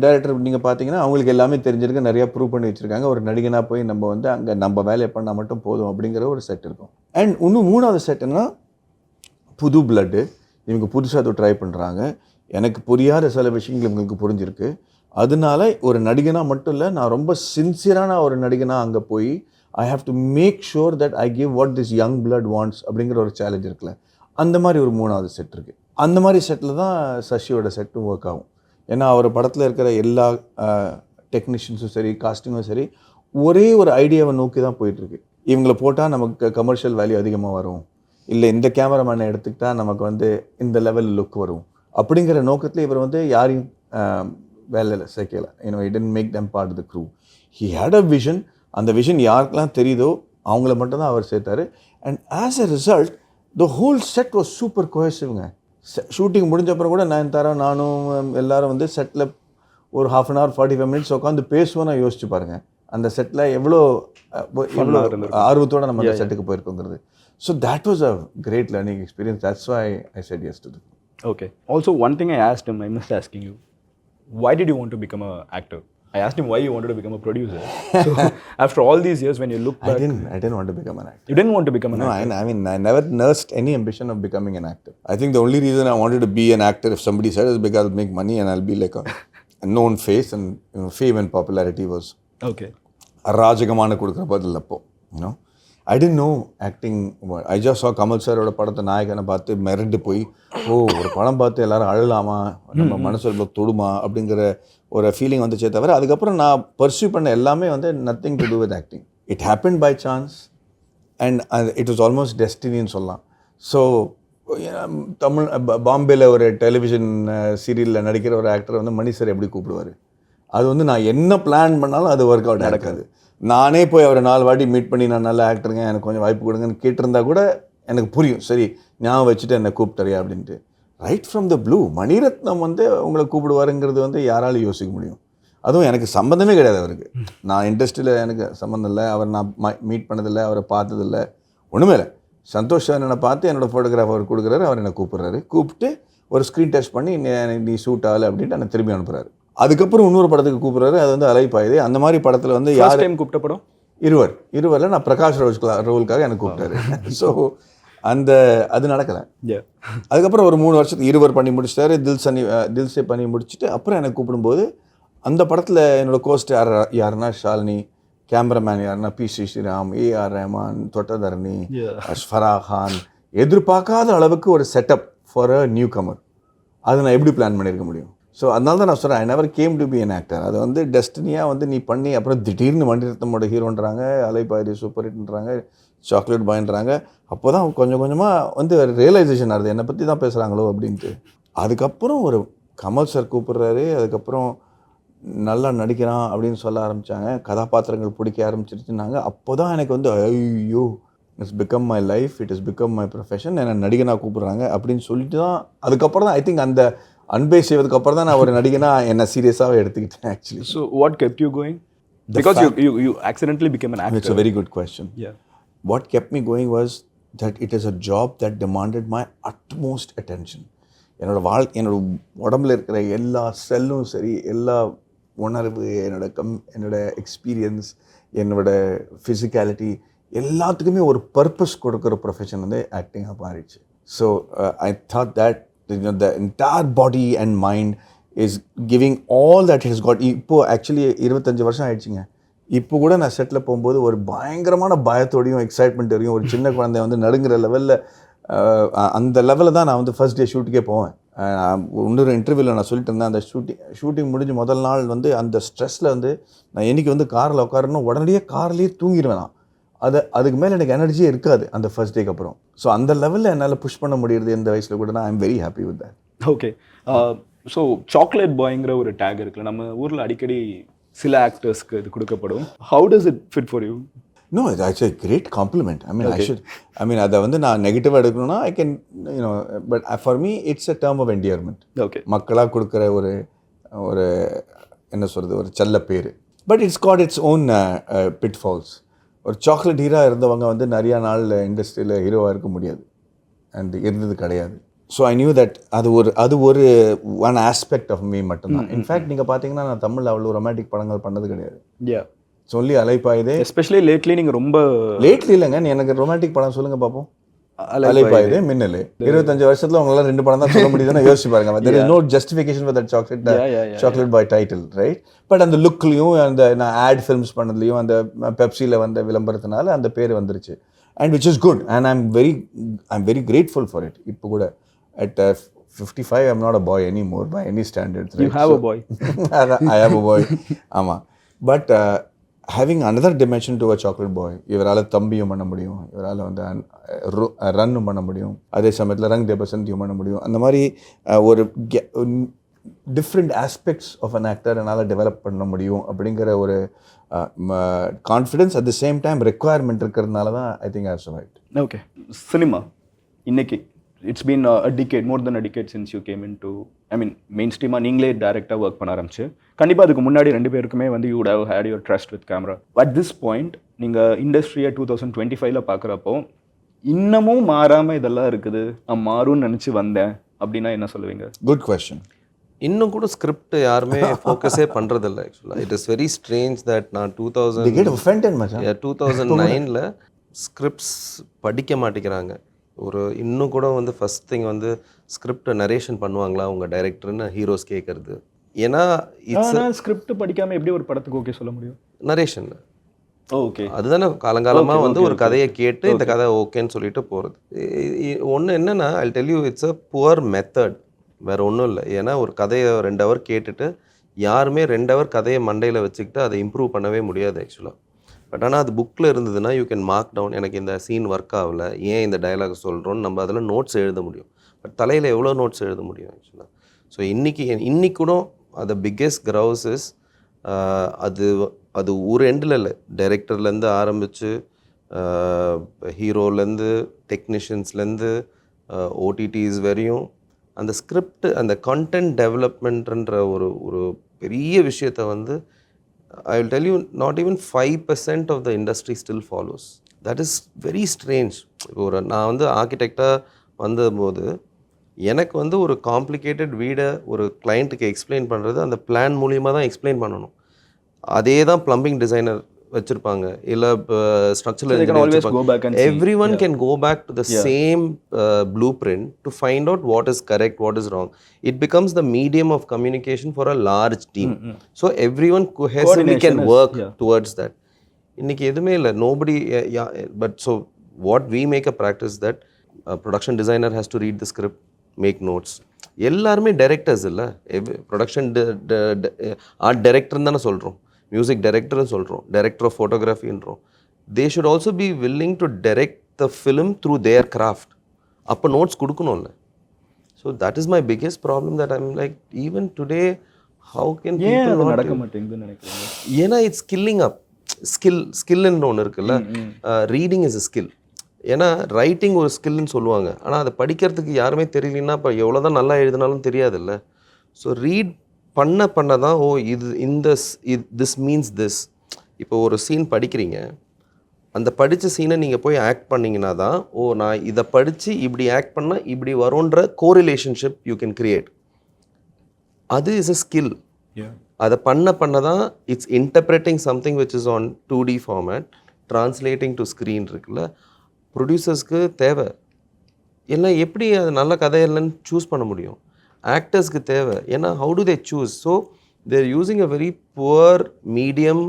டைரக்டர் நீங்கள் பார்த்தீங்கன்னா அவங்களுக்கு எல்லாமே தெரிஞ்சிருக்கு, நிறையா ப்ரூவ் பண்ணி வச்சுருக்காங்க. ஒரு நடிகனாக போய் நம்ம வந்து அங்கே நம்ம வேலையை பண்ணால் மட்டும் போதும் அப்படிங்கிற ஒரு செட் இருக்கும். அண்ட் இன்னும் 3வது செட்டுன்னா புது பிளட்டு. இவங்க புதுசாக அதை ட்ரை பண்ணுறாங்க. எனக்கு புரியாத சில விஷயங்கள் இவங்களுக்கு புரிஞ்சிருக்கு. அதனால ஒரு நடிகனாக மட்டும் இல்லை, நான் ரொம்ப சின்சியரான ஒரு நடிகனாக அங்கே போய் I have to make sure that I give what this young blood wants அப்படிங்கிற ஒரு சேலஞ்ச் இருக்குல்ல, அந்த மாதிரி ஒரு 3வது செட் இருக்குது. அந்த மாதிரி செட்டில் தான் சசியோட செட்டும் ஒர்க் ஆகும். ஏன்னா அவர் படத்தில் இருக்கிற எல்லா டெக்னீஷியன்ஸும் சரி, காஸ்டிங்கும் சரி, ஒரே ஒரு ஐடியாவை நோக்கி தான் போயிட்டுருக்கு. இவங்களை போட்டால் நமக்கு கமர்ஷியல் வேல்யூ அதிகமாக வரும், இல்லை இந்த கேமராமேனை எடுத்துக்கிட்டால் நமக்கு வந்து இந்த லெவல் லுக் வரும் அப்படிங்கிற நோக்கத்தில் இவர் வந்து யாரையும் வேலையில் சேர்க்கலை. he didn't make them part of the crew. He had a vision. அந்த விஷன் யாருக்கெல்லாம் தெரியுதோ அவங்கள மட்டும்தான் அவர் சேர்த்தாரு. And as a result the whole set was super cohesive. ஷூட்டிங் முடிஞ்ச அப்புறம் கூட நானும் எல்லாரும் வந்து செட்டில் ஒரு 1/2 hour 45 minutes உட்காந்து பேசுவோம். நான் யோசிச்சு பாருங்கள் அந்த செட்டில் எவ்வளோ ஆர்வத்தோடு நம்ம அந்த செட்டுக்கு போயிருக்கோங்கிறது. So that was a great learning experience. That's why I said yes to. Okay. Also, one thing I asked him, I must asking you, why did you want to become an actor? I asked him why you wanted to become a producer. So, after all these years, when you look back... I didn't want to become an actor. You didn't want to become an actor? No, I mean, I never nursed any ambition of becoming an actor. I think the only reason I wanted to be an actor, if somebody said, is because I'll make money and I'll be like a known face, and fame and popularity was... Okay. அராஜகமான கொடுக்குற பதில் அப்போ, I didn't know acting. I just saw Kamal சாரோட படத்தை நாயகனை பார்த்து மிரண்டு போய், ஒரு படம் பார்த்து எல்லாரும் அழலாமா, நம்ம மனசில் தொடுமா அப்படிங்கிற ஒரு ஃபீலிங் வந்துச்சே தவிர அதுக்கப்புறம் நான் பர்சியூ பண்ண எல்லாமே வந்து நத்திங் டு டூ வித் ஆக்டிங். It happen by chance and it was almost டெஸ்டினின்னு சொல்லலாம். ஸோ பாம்பேயில் ஒரு டெலிவிஷன் சீரியலில் நடிக்கிற ஒரு ஆக்டரை வந்து மணி சார் எப்படி கூப்பிடுவார், அது வந்து நான் என்ன பிளான் பண்ணாலும் அது ஒர்க் அவுட் நடக்காது. நானே போய் அவரை 4 வாட்டி மீட் பண்ணி நான் நல்லா ஆக்டருங்க எனக்கு கொஞ்சம் வாய்ப்பு கொடுங்கன்னு கேட்டிருந்தா கூட எனக்கு புரியும், சரி ஞாபகம் வச்சுட்டு என்னை கூப்பிட்டறியா அப்படின்ட்டு. Right from the blue Maniratnam வந்து உங்களை கூப்பிடுவாருங்கிறது வந்து யாராலும் யோசிக்க முடியும். அதுவும் எனக்கு சம்மந்தமே கிடையாது அவருக்கு. நான் இண்டஸ்ட்ரியில் எனக்கு சம்மந்தம் இல்லை, அவர் நான் மீட் பண்ணதில்லை, அவரை பார்த்ததில்லை, ஒன்றுமே இல்லை. சந்தோஷ் என்னை பார்த்து என்னோடய ஃபோட்டோகிராஃப் அவர் கொடுக்குறாரு, அவர் என்னை கூப்பிட்றாரு, கூப்பிட்டு ஒரு ஸ்க்ரீன் டெஸ்ட் பண்ணி நீ ஷூட் ஆகலை அப்படின்ட்டு என்னை திரும்பி அனுப்புகிறாரு. அதுக்கப்புறம் இன்னொரு படத்துக்கு கூப்பிட்றாரு, அது வந்து அலைப்பாயுது. அந்த மாதிரி படத்தில் வந்து யார் டைம் கூப்பிட்ட படம் இருவரில் நான் பிரகாஷ் ரோலுக்காக எனக்கு கூப்பிட்டாரு. ஸோ அது நடக்கலை. அதுக்கப்புறம் ஒரு 3 வருஷத்துக்கு இருவர் பண்ணி முடிச்சிட்டாரு, தில்சே பண்ணி முடிச்சுட்டு அப்புறம் எனக்கு கூப்பிடும்போது அந்த படத்தில் என்னோடய கோஸ்ட் யாருன்னா ஷாலினி, கேமராமேன் யாருன்னா பி ஸ்ரீராம், ஏஆர் ரஹ்மான், தொட்டதரணி, ஃபராகான். எதிர்பார்க்காத அளவுக்கு ஒரு setup for a new Qamar. அது நான் எப்படி பிளான் பண்ணியிருக்க முடியும்? ஸோ அதனால தான் நான் சொல்கிறேன், I never came to be an actor. அது வந்து டெஸ்டினியாக வந்து நீ பண்ணி அப்புறம் திடீர்னு மணிரத்னமோட ஹீரோன்றாங்க, அலைப்பாயுது சூப்பர் ஹிட்ன்றாங்க, சாக்லேட் பாயின்றாங்க. அப்போ தான் கொஞ்சம் கொஞ்சமாக வந்து ரியலைசேஷன் ஆகுது, என்னை பற்றி தான் பேசுகிறாங்களோ அப்படின்ட்டு. அதுக்கப்புறம் ஒரு கமல் சார் கூப்பிட்றாரு, அதுக்கப்புறம் நல்லா நடிக்கிறான் அப்படின்னு சொல்ல ஆரம்பித்தாங்க, கதாபாத்திரங்கள் பிடிக்க ஆரம்பிச்சிருச்சுனாங்க. அப்போ தான் எனக்கு வந்து ஐயோ it's become my life, it is become my profession, என்னை நடிகனாக கூப்பிட்றாங்க அப்படின்னு சொல்லிட்டு தான் அதுக்கப்புறம் தான் ஐ திங்க் அந்த அன்பே செய்வதுக்கு அப்புறம் தான் நான் ஒரு நடிகனா என்ன சீரியஸாகவே எடுத்துக்கிட்டேன் actually. So what kept you going? Because you accidentally became an actor. It's a very good question. Yeah. What kept me going was that it is a job that demanded my utmost attention. என்னோட உடம்புல இருக்கிற எல்லா செல்லும் சரி, எல்லா உணர்வு, என்னோட experience, என்னோட ஃபிசிக்காலிட்டி எல்லாத்துக்குமே ஒரு பர்பஸ் கொடுக்குற ப்ரொஃபஷன் வந்து ஆக்டிங்காக மாறிடுச்சு. So I thought that the entire body and mind is giving all that it has got. இப்போது ஆக்சுவலி 25 வருஷம் ஆயிடுச்சுங்க. இப்போ கூட நான் செட்டில் போகும்போது ஒரு பயங்கரமான பயத்தோடையும் எக்ஸைட்மெண்ட்டோடையும் ஒரு சின்ன குழந்தை வந்து நடுங்கிற லெவலில் அந்த லெவலில் தான் நான் வந்து ஃபர்ஸ்ட் டே ஷூட்டுக்கே போவேன். இன்னொரு இன்டர்வியூவில் நான் சொல்லிட்டு இருந்தேன், அந்த ஷூட்டிங் முடிஞ்சு முதல் நாள் வந்து அந்த ஸ்ட்ரெஸ்ஸில் வந்து நான் என்றைக்கு வந்து காரில் உட்காரணும் உடனடியே கார்லேயே தூங்கிடுவேன். நான் அதுக்கு மேலே எனக்கு எனர்ஜியே இருக்காது அந்த ஃபர்ஸ்ட் டேக்கு அப்புறம். ஸோ அந்த லெவலில் என்னால் புஷ் பண்ண முடியுது இந்த வயசில் கூட. I am very happy with that. Okay, so chocolate பாய்ங்கிற ஒரு டேக் இருக்குல்ல, நம்ம ஊரில் அடிக்கடி சில ஆக்டர்ஸ்க்கு இது கொடுக்கப்படும். How does it fit for you? No, it's a great compliment. I mean, okay. அதை வந்து நான் நெகட்டிவாக எடுக்கணும்னா I can but for me it's a term of endearment. Okay, மக்களாக கொடுக்குற ஒரு என்ன சொல்கிறது, ஒரு செல்ல பேர். But it's got its own pitfalls. ஒரு சாக்லேட் ஹீரோ இருந்தவங்க வந்து நிறையா நாள் இண்டஸ்ட்ரியில் ஹீரோவாக இருக்க முடியாது, அண்ட் இருந்தது கிடையாது. ஸோ ஐ நியூ தட் அது ஒரு ஒன் ஆஸ்பெக்ட் ஆஃப் மீ மட்டும்தான். இன்ஃபேக்ட் நீங்கள் பார்த்தீங்கன்னா நான் தமிழில் அவ்வளோ ரொமான்டிக் படங்கள் பண்ணது கிடையாது. சொல்லி அலைப்பாயுதே, எஸ்பெஷலி லேட்லி. நீங்கள் ரொம்ப லேட்லி இல்லைங்க, எனக்கு ரொமான்டிக் படம் சொல்லுங்கள் பார்ப்போம். அலைப்பாயுதே, மின்னல். 25 வருஷத்தில் உங்களால் 2 படம் தான் சொல்ல முடியுதுன்னு யோசிச்சு பாருங்க. there is no justification for that chocolate boy title, right? But அந்த லுக்லையும் அந்த நான் ஆட் ஃபிலிம்ஸ் பண்ணதுலையும் அந்த பெப்சியில் வந்த விளம்பரத்தினால அந்த பேர் வந்துருச்சு. And which is good, and I am very grateful for it. இப்போ கூட at 55 I'm not a boy anymore by any standards, right? You have a boy. I have a boy. ஆமாம். But having another dimension to a chocolate boy, இவரால் தம்பியும் பண்ண முடியும், இவரால் வந்து ரன்னும் பண்ண முடியும், அதே சமயத்தில் ரங் தேபசந்தியும் பண்ண முடியும். அந்த மாதிரி ஒரு different aspects of an actor என்னால் டெவலப் பண்ண முடியும் அப்படிங்கிற ஒரு confidence at the same time requirement இருக்கிறதுனால தான் I think I have survived. Okay, cinema இன்னைக்கு it's been a decade, more than a decade since you came into, I mean, mainstream-ஆ நீங்களே டேரெக்டாக ஒர்க் பண்ண ஆரம்பிச்சு. கண்டிப்பாக அதுக்கு முன்னாடி 2 பேருக்குமே வந்து you would have had your trust with camera. At this point நீங்கள் இண்டஸ்ட்ரியை 2025ல பார்க்குறப்போ இன்னமும் மாறாமல் இதெல்லாம் இருக்குது, நான் மாறும்னு நினச்சி வந்தேன் அப்படின்னா என்ன சொல்லுவீங்க? Good question. இன்னும் கூட ஸ்கிரிப்ட் யாருமே ஃபோக்கஸே பண்ணுறதில்ல. ஆக்சுவலாக it is very strange that நான் 2009ல் ஸ்கிரிப்ட்ஸ் படிக்க மாட்டேங்கிறாங்க. இன்னும் கூட வந்து ஃபஸ்ட் திங் வந்து ஸ்கிரிப்ட் நரேஷன் பண்ணுவாங்களா உங்கள் டைரக்டர்னு ஹீரோஸ் கேட்குறது. ஏன்னா ஸ்கிரிப்ட் படிக்காமல் எப்படி ஒரு படத்துக்கு ஓகே சொல்ல முடியும்? நரேஷனில் ஓகே, அதுதானே காலங்காலமாக வந்து ஒரு கதையை கேட்டு இந்த கதை ஓகேன்னு சொல்லிட்டு போகிறது. ஒன்று என்னென்னா I tell you it's a poor method, வேறு ஒன்றும் இல்லை. ஏன்னா ஒரு கதையை 2 ஹவர் கேட்டுட்டு யாருமே 2 ஹவர் கதையை மண்டையில் வச்சுக்கிட்டு அதை இம்ப்ரூவ் பண்ணவே முடியாது ஆக்சுவலாக. பட் ஆனால் அது புக்கில் இருந்ததுன்னா யூ கேன் மார்க் டவுன், எனக்கு இந்த சீன் ஒர்க் ஆகல, ஏன் இந்த டயலாக் சொல்கிறோன்னு நம்ம அதில் நோட்ஸ் எழுத முடியும். பட் தலையில் எவ்வளோ நோட்ஸ் எழுத முடியும் ஆக்சுவலாக. ஸோ இன்னைக்கு கூட அது பிக்கெஸ்ட் கிரவுஸ் இஸ் அது ஒரு எண்டில் இல்லை, டைரக்டர்லேருந்து ஆரம்பித்து ஹீரோலேருந்து டெக்னீஷியன்ஸ்லேருந்து ஓடிடிஸ் வரையும் அந்த ஸ்கிரிப்ட் அந்த கண்டென்ட் டெவலப்மெண்ட்ன்ற ஒரு பெரிய விஷயத்தை வந்து I will tell you, not even 5% of the industry still follows. That is very strange. இப்போ நான் வந்து ஆர்கிடெக்டாக வந்தபோது எனக்கு வந்து ஒரு காம்ப்ளிகேட்டட் வீடை ஒரு கிளைண்ட்டுக்கு எக்ஸ்பிளைன் பண்ணுறது அந்த பிளான் மூலியமாக தான் எக்ஸ்பிளைன் பண்ணணும். அதே தான் ப்ளம்பிங் டிசைனர் வச்சுருப்பாங்க, இல்லை structural engineer. Everyone can go back to the same blue print to find out what is correct, what is wrong. It becomes the medium of communication for a large team. So everyone cohesively can work towards that. இன்னைக்கு எதுவுமே இல்லை, nobody. But so what we make a practice that production designer has to read the script, make notes. எல்லாருமே directors இல்லை, production art டைரக்டர்னு தானே சொல்கிறோம், music டைரக்டர்னு சொல்கிறோம், director of ஃபோட்டோகிராஃபின்றோம். They should also be willing to direct the film through their craft. அப்போ notes கொடுக்கணும்ல. So that is my biggest problem that I'm like even today how can people நடக்க மாட்டேங்குதுன்னு நினைக்கிறேன். ஏன்னா இட்ஸ் ஸ்கில்லிங் அப். ஸ்கில்ன்னு ஒன்று இருக்குல்ல, reading is a skill. ஏன்னா writing ஒரு ஸ்கில்னு சொல்லுவாங்க, ஆனால் அதை படிக்கிறதுக்கு யாருமே தெரியலன்னா இப்போ எவ்வளோ தான் நல்லா எழுதினாலும் தெரியாதுல்ல. ஸோ ரீட் பண்ண தான் ஓ இது திஸ் மீன்ஸ் திஸ். இப்போ ஒரு சீன் படிக்கிறீங்க, அந்த படித்த சீனை நீங்கள் போய் ஆக்ட் பண்ணிங்கன்னா தான் ஓ நான் இதை படித்து இப்படி ஆக்ட் பண்ணால் இப்படி வரும்ன்ற கோரிலேஷன்ஷிப் யூ கேன் கிரியேட். அது இஸ் அ ஸ்கில். அதை பண்ண தான் it's interpreting something which is on 2D format, translating to screen இருக்குல்ல. ப்ரொடியூசர்ஸ்க்கு தேவை. ஏன்னா எப்படி அது நல்ல கதை இல்லைன்னு சூஸ் பண்ண முடியும்? ஆக்டர்ஸ்க்கு தேவை. ஏன்னா how to they choose? So there using a very poor medium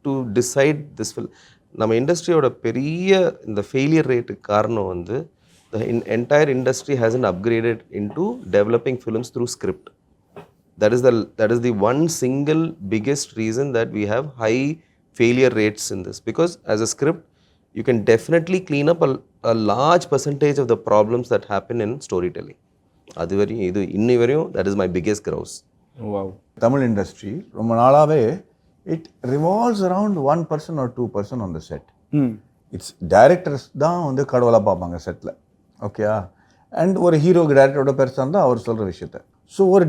to decide this fill. நம்ம இண்டஸ்ட்ரியோட பெரிய இந்த ஃபெயிலியர் ரேட்டுக்கு காரணம் வந்து the entire industry hasn't upgraded in to developing films through script. That is the one single biggest reason that we have high failure rates in this. Because as a script, you can definitely clean up a large percentage of the problems that happen in storytelling. அது வரையும் இது இன்னி வரையும் that is my biggest grouse. Wow. Tamil industry ரொம்ப நாளாகவே it revolves around 1% or 2% on the set. It's directors தான் வந்து கடவுளாக பார்ப்பாங்க செட்டில், ஓகேயா. அண்ட் ஒரு ஹீரோக்கு டைரக்டரோட பெருசாக இருந்தால் அவர் சொல்கிற விஷயத்த. ஸோ ஒரு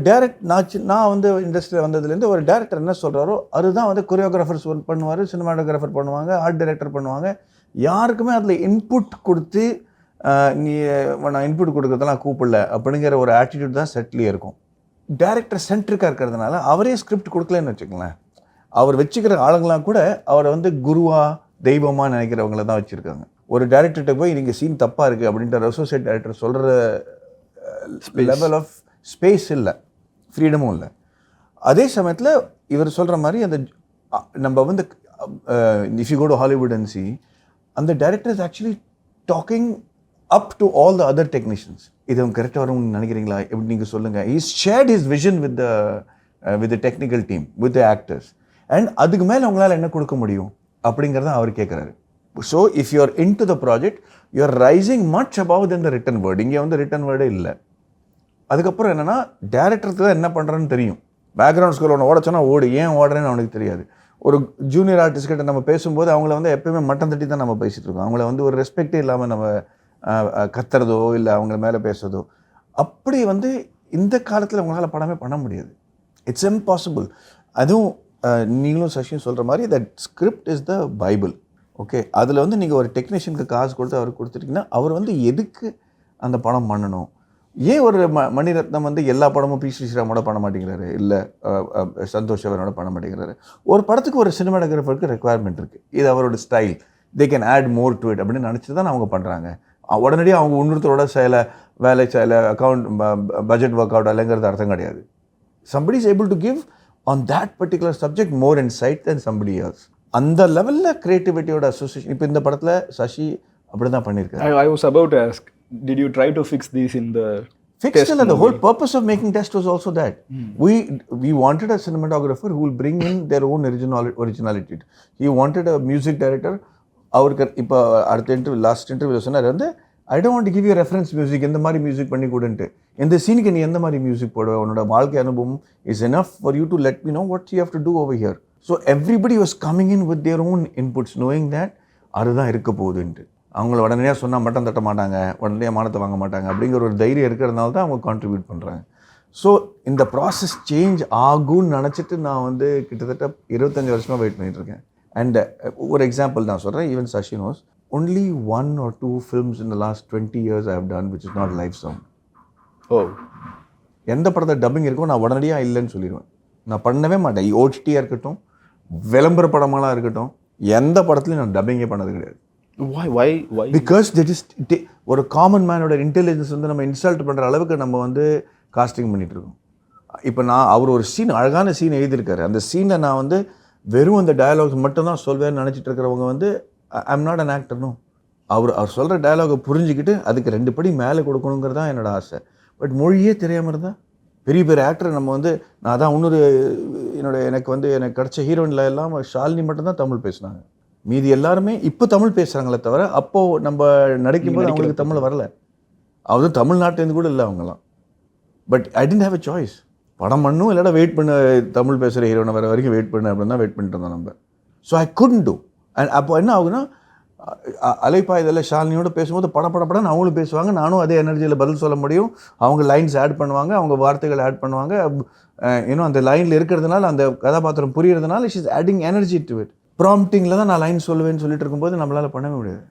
நான் வந்து இண்டஸ்ட்ரியில் வந்ததுலேருந்து ஒரு டேரக்டர் என்ன சொல்கிறாரோ அதுதான் வந்து கொரியோகிராஃபர்ஸ் பண்ணுவார், சினிமாட்டோகிராஃபர் பண்ணுவாங்க, ஆர்ட் டைரக்டர் பண்ணுவாங்க. யாருக்குமே அதில் இன்புட் கொடுத்து நீ நான் இன்புட் கொடுக்குறதெல்லாம் கூப்பிடல அப்படிங்கிற ஒரு ஆட்டிடியூட் தான் செட்லேயே இருக்கும். டேரக்டர் சென்ட்ரிக்காக இருக்கிறதுனால அவரே ஸ்கிரிப்ட் கொடுக்கலன்னு வச்சுக்கோங்களேன், அவர் வச்சுக்கிற ஆளுங்களாம் கூட அவரை வந்து குருவா தெய்வமாக நினைக்கிறவங்கள தான் வச்சுருக்காங்க. ஒரு டேரக்டர்கிட்ட போய் நீங்கள் சீன் தப்பாக இருக்குது அப்படின்ற அசோசியேட் டேரக்டர் சொல்கிற லெவல் ஆஃப் ஸ்பேஸ் இல்லை, ஃப்ரீடமும் இல்லை. அதே சமயத்தில் இவர் சொல்கிற மாதிரி அந்த நம்ம வந்து if you go to Hollywood and see, அந்த director is actually talking up to all the other technicians. இது அவங்க கரெக்டாக வரும்னு நினைக்கிறீங்களா, எப்படி நீங்கள் சொல்லுங்கள். He's shared his vision with the technical team, with the actors. And அதுக்கு மேலே உங்களால் என்ன கொடுக்க முடியும் அப்படிங்கிறத அவர் கேட்குறாரு. So if you are in to the project you are rising much above then the written word. இங்கே வந்து ரிட்டன் வேர்டே இல்லை. அதுக்கப்புறம் என்னென்னா டேரக்டருக்கு தான் என்ன பண்ணுறன்னு தெரியும். பேக்ரவுண்ட் ஸ்கோர் ஒன்று ஓட சொன்னால் ஓடு, ஏன் ஓடுறேன்னு அவனுக்கு தெரியாது. ஒரு ஜூனியர் ஆர்டிஸ்ட் கிட்ட நம்ம பேசும்போது அவங்கள வந்து எப்போயுமே மட்டம் தட்டி தான் நம்ம பேசிகிட்டு இருக்கோம். அவங்கள வந்து ஒரு ரெஸ்பெக்டே இல்லாமல் நம்ம கத்துறதோ இல்லை அவங்க மேலே பேசுறதோ, அப்படி வந்து இந்த காலத்தில் அவங்களால படமே பண்ண முடியாது. It's impossible. அதுவும் நீங்களும் சஷியும் சொல்கிற மாதிரி that script is the Bible, okay. அதில் வந்து நீங்கள் ஒரு டெக்னீஷியனுக்கு காசு கொடுத்து அவருக்கு கொடுத்துட்டிங்கன்னா அவர் வந்து எதுக்கு அந்த படம் பண்ணணும்? ஏன் ஒரு மணிரத்னம் வந்து எல்லா படமும் பி ஸ்ரீராமோட பண்ண மாட்டேங்கிறாரு, இல்லை சந்தோஷ் அவரோட பண்ண மாட்டேங்கிறாரு? ஒரு படத்துக்கு ஒரு சினிமாட்டோகிராஃபருக்கு ரெக்குவயர்மெண்ட் இருக்குது, இது அவரோட style, they can add more to it அப்படின்னு நினச்சி தான் அவங்க பண்ணுறாங்க. உடனடியாக அவங்க இன்னொருத்தரோட வேலை செய்யலை, அக்கௌண்ட் பட்ஜெட் ஒர்க் அவுட் இல்லைங்கிறது அர்த்தம் கிடையாது. somebody is able to give on that particular subject more insight than somebody else. அந்த லெவலில் க்ரியேட்டிவிட்டியோட அசோசியேஷன் இப்போ இந்த படத்தில் சசி அப்படி தான் பண்ணியிருக்காரு. I was about to ask, did you try to fix these in the test? The whole purpose of making test was also that. We wanted a cinematographer who will bring in their own originality. He wanted a music director. அவருக்கு இப்போ அடுத்த last interview சொன்னார் வந்து, I don't want to give you reference music, எந்த மாதிரி music பண்ணி கொடுன்ட்டு. இந்த சீனுக்கு நீ எந்த மாதிரி மியூசிக் போடுவ, உன்னோட வாழ்க்கை அனுபவம் is enough for you to let me know what you have to do over here. So everybody was coming in with their own inputs, knowing that அதுதான் இருக்க போகுதுன்ட்டு. அவங்கள உடனடியாக சொன்னால் மட்டம் தட்ட மாட்டாங்க, உடனடியாக மானத்தை வாங்க மாட்டாங்க அப்படிங்கிற ஒரு தைரியம் இருக்கிறதுனால தான் அவங்க கான்ட்ரிபியூட் பண்ணுறாங்க. ஸோ இந்த ப்ராசஸ் சேஞ்ச் ஆகும்னு நினச்சிட்டு நான் வந்து கிட்டத்தட்ட 25 வருஷமாக வெயிட் பண்ணிகிட்ருக்கேன். அண்ட் ஒரு எக்ஸாம்பிள் நான் சொல்கிறேன். Even Sashi knows only 1 or 2 films in the last 20 years I have done which is not live sound. ஓ, எந்த படத்தை டப்பிங் இருக்கோ நான் உடனடியாக இல்லைன்னு சொல்லிடுவேன். நான் பண்ணவே மாட்டேன். ஓடிடியாக இருக்கட்டும், விளம்பர படமெல்லாம் இருக்கட்டும், எந்த படத்துலையும் நான் டப்பிங்கே பண்ணது கிடையாது. why பிகாஸ் தட் இஸ் ஒரு காமன் மேனோட இன்டெலிஜென்ஸ் வந்து நம்ம இன்சல்ட் பண்ணுற அளவுக்கு நம்ம வந்து காஸ்டிங் பண்ணிகிட்டு இருக்கோம். இப்போ அவர் ஒரு சீன், அழகான சீன் எழுதியிருக்காரு. அந்த சீனை நான் வந்து வெறும் அந்த டயலாக்ஸ் மட்டும்தான் சொல்வேன்னு நினச்சிட்டு இருக்கிறவங்க வந்து I am not an actor. No, அவர் சொல்கிற டயலாகை புரிஞ்சுக்கிட்டு அதுக்கு 2 படி மேலே கொடுக்கணுங்கிறது தான் என்னோட ஆசை. பட் மொழியே தெரியாமல் இருந்தால் பெரிய பெரிய ஆக்டர் நம்ம வந்து நான் தான் இன்னொரு எனக்கு கிடச்ச ஹீரோயினில் எல்லாம் ஷாலினி மட்டும்தான் தமிழ் பேசினாங்க. மீதி எல்லாருமே இப்போ தமிழ் பேசுகிறாங்களே தவிர அப்போது நம்ம நடிக்கும்போது அவங்களுக்கு தமிழ் வரல. அது தமிழ்நாட்டிலேருந்து கூட இல்லை அவங்கலாம். But I didn't have a choice. படம் பண்ணும் இல்லாட்டா வெயிட் பண்ண, தமிழ் பேசுகிற ஹீரோனை வர வரைக்கும் வெயிட் பண்ண அப்படின்னு தான் வெயிட் பண்ணிட்டு இருந்தோம் நம்ம. So I couldn't two. And அப்போ என்ன ஆகுதுன்னா, அலைப்பா இதெல்லாம் ஷாலினியோட பேசும்போது படன்னு அவங்களும் பேசுவாங்க. நானும் அதே எனர்ஜியில் பதில் சொல்ல முடியும். அவங்க லைன்ஸ் ஆட் பண்ணுவாங்க, அவங்க வார்த்தைகள் ஆட் பண்ணுவாங்க. இன்னும் அந்த லைனில் இருக்கிறதுனால, அந்த கதாபாத்திரம் புரியறதுனால she is adding energy to it. ப்ராம்ப்டிங்கில் தான் நான் லைன் சொல்லுவேன்னு சொல்லிட்டு இருக்கும்போது நம்மளால் பண்ணவே முடியாது.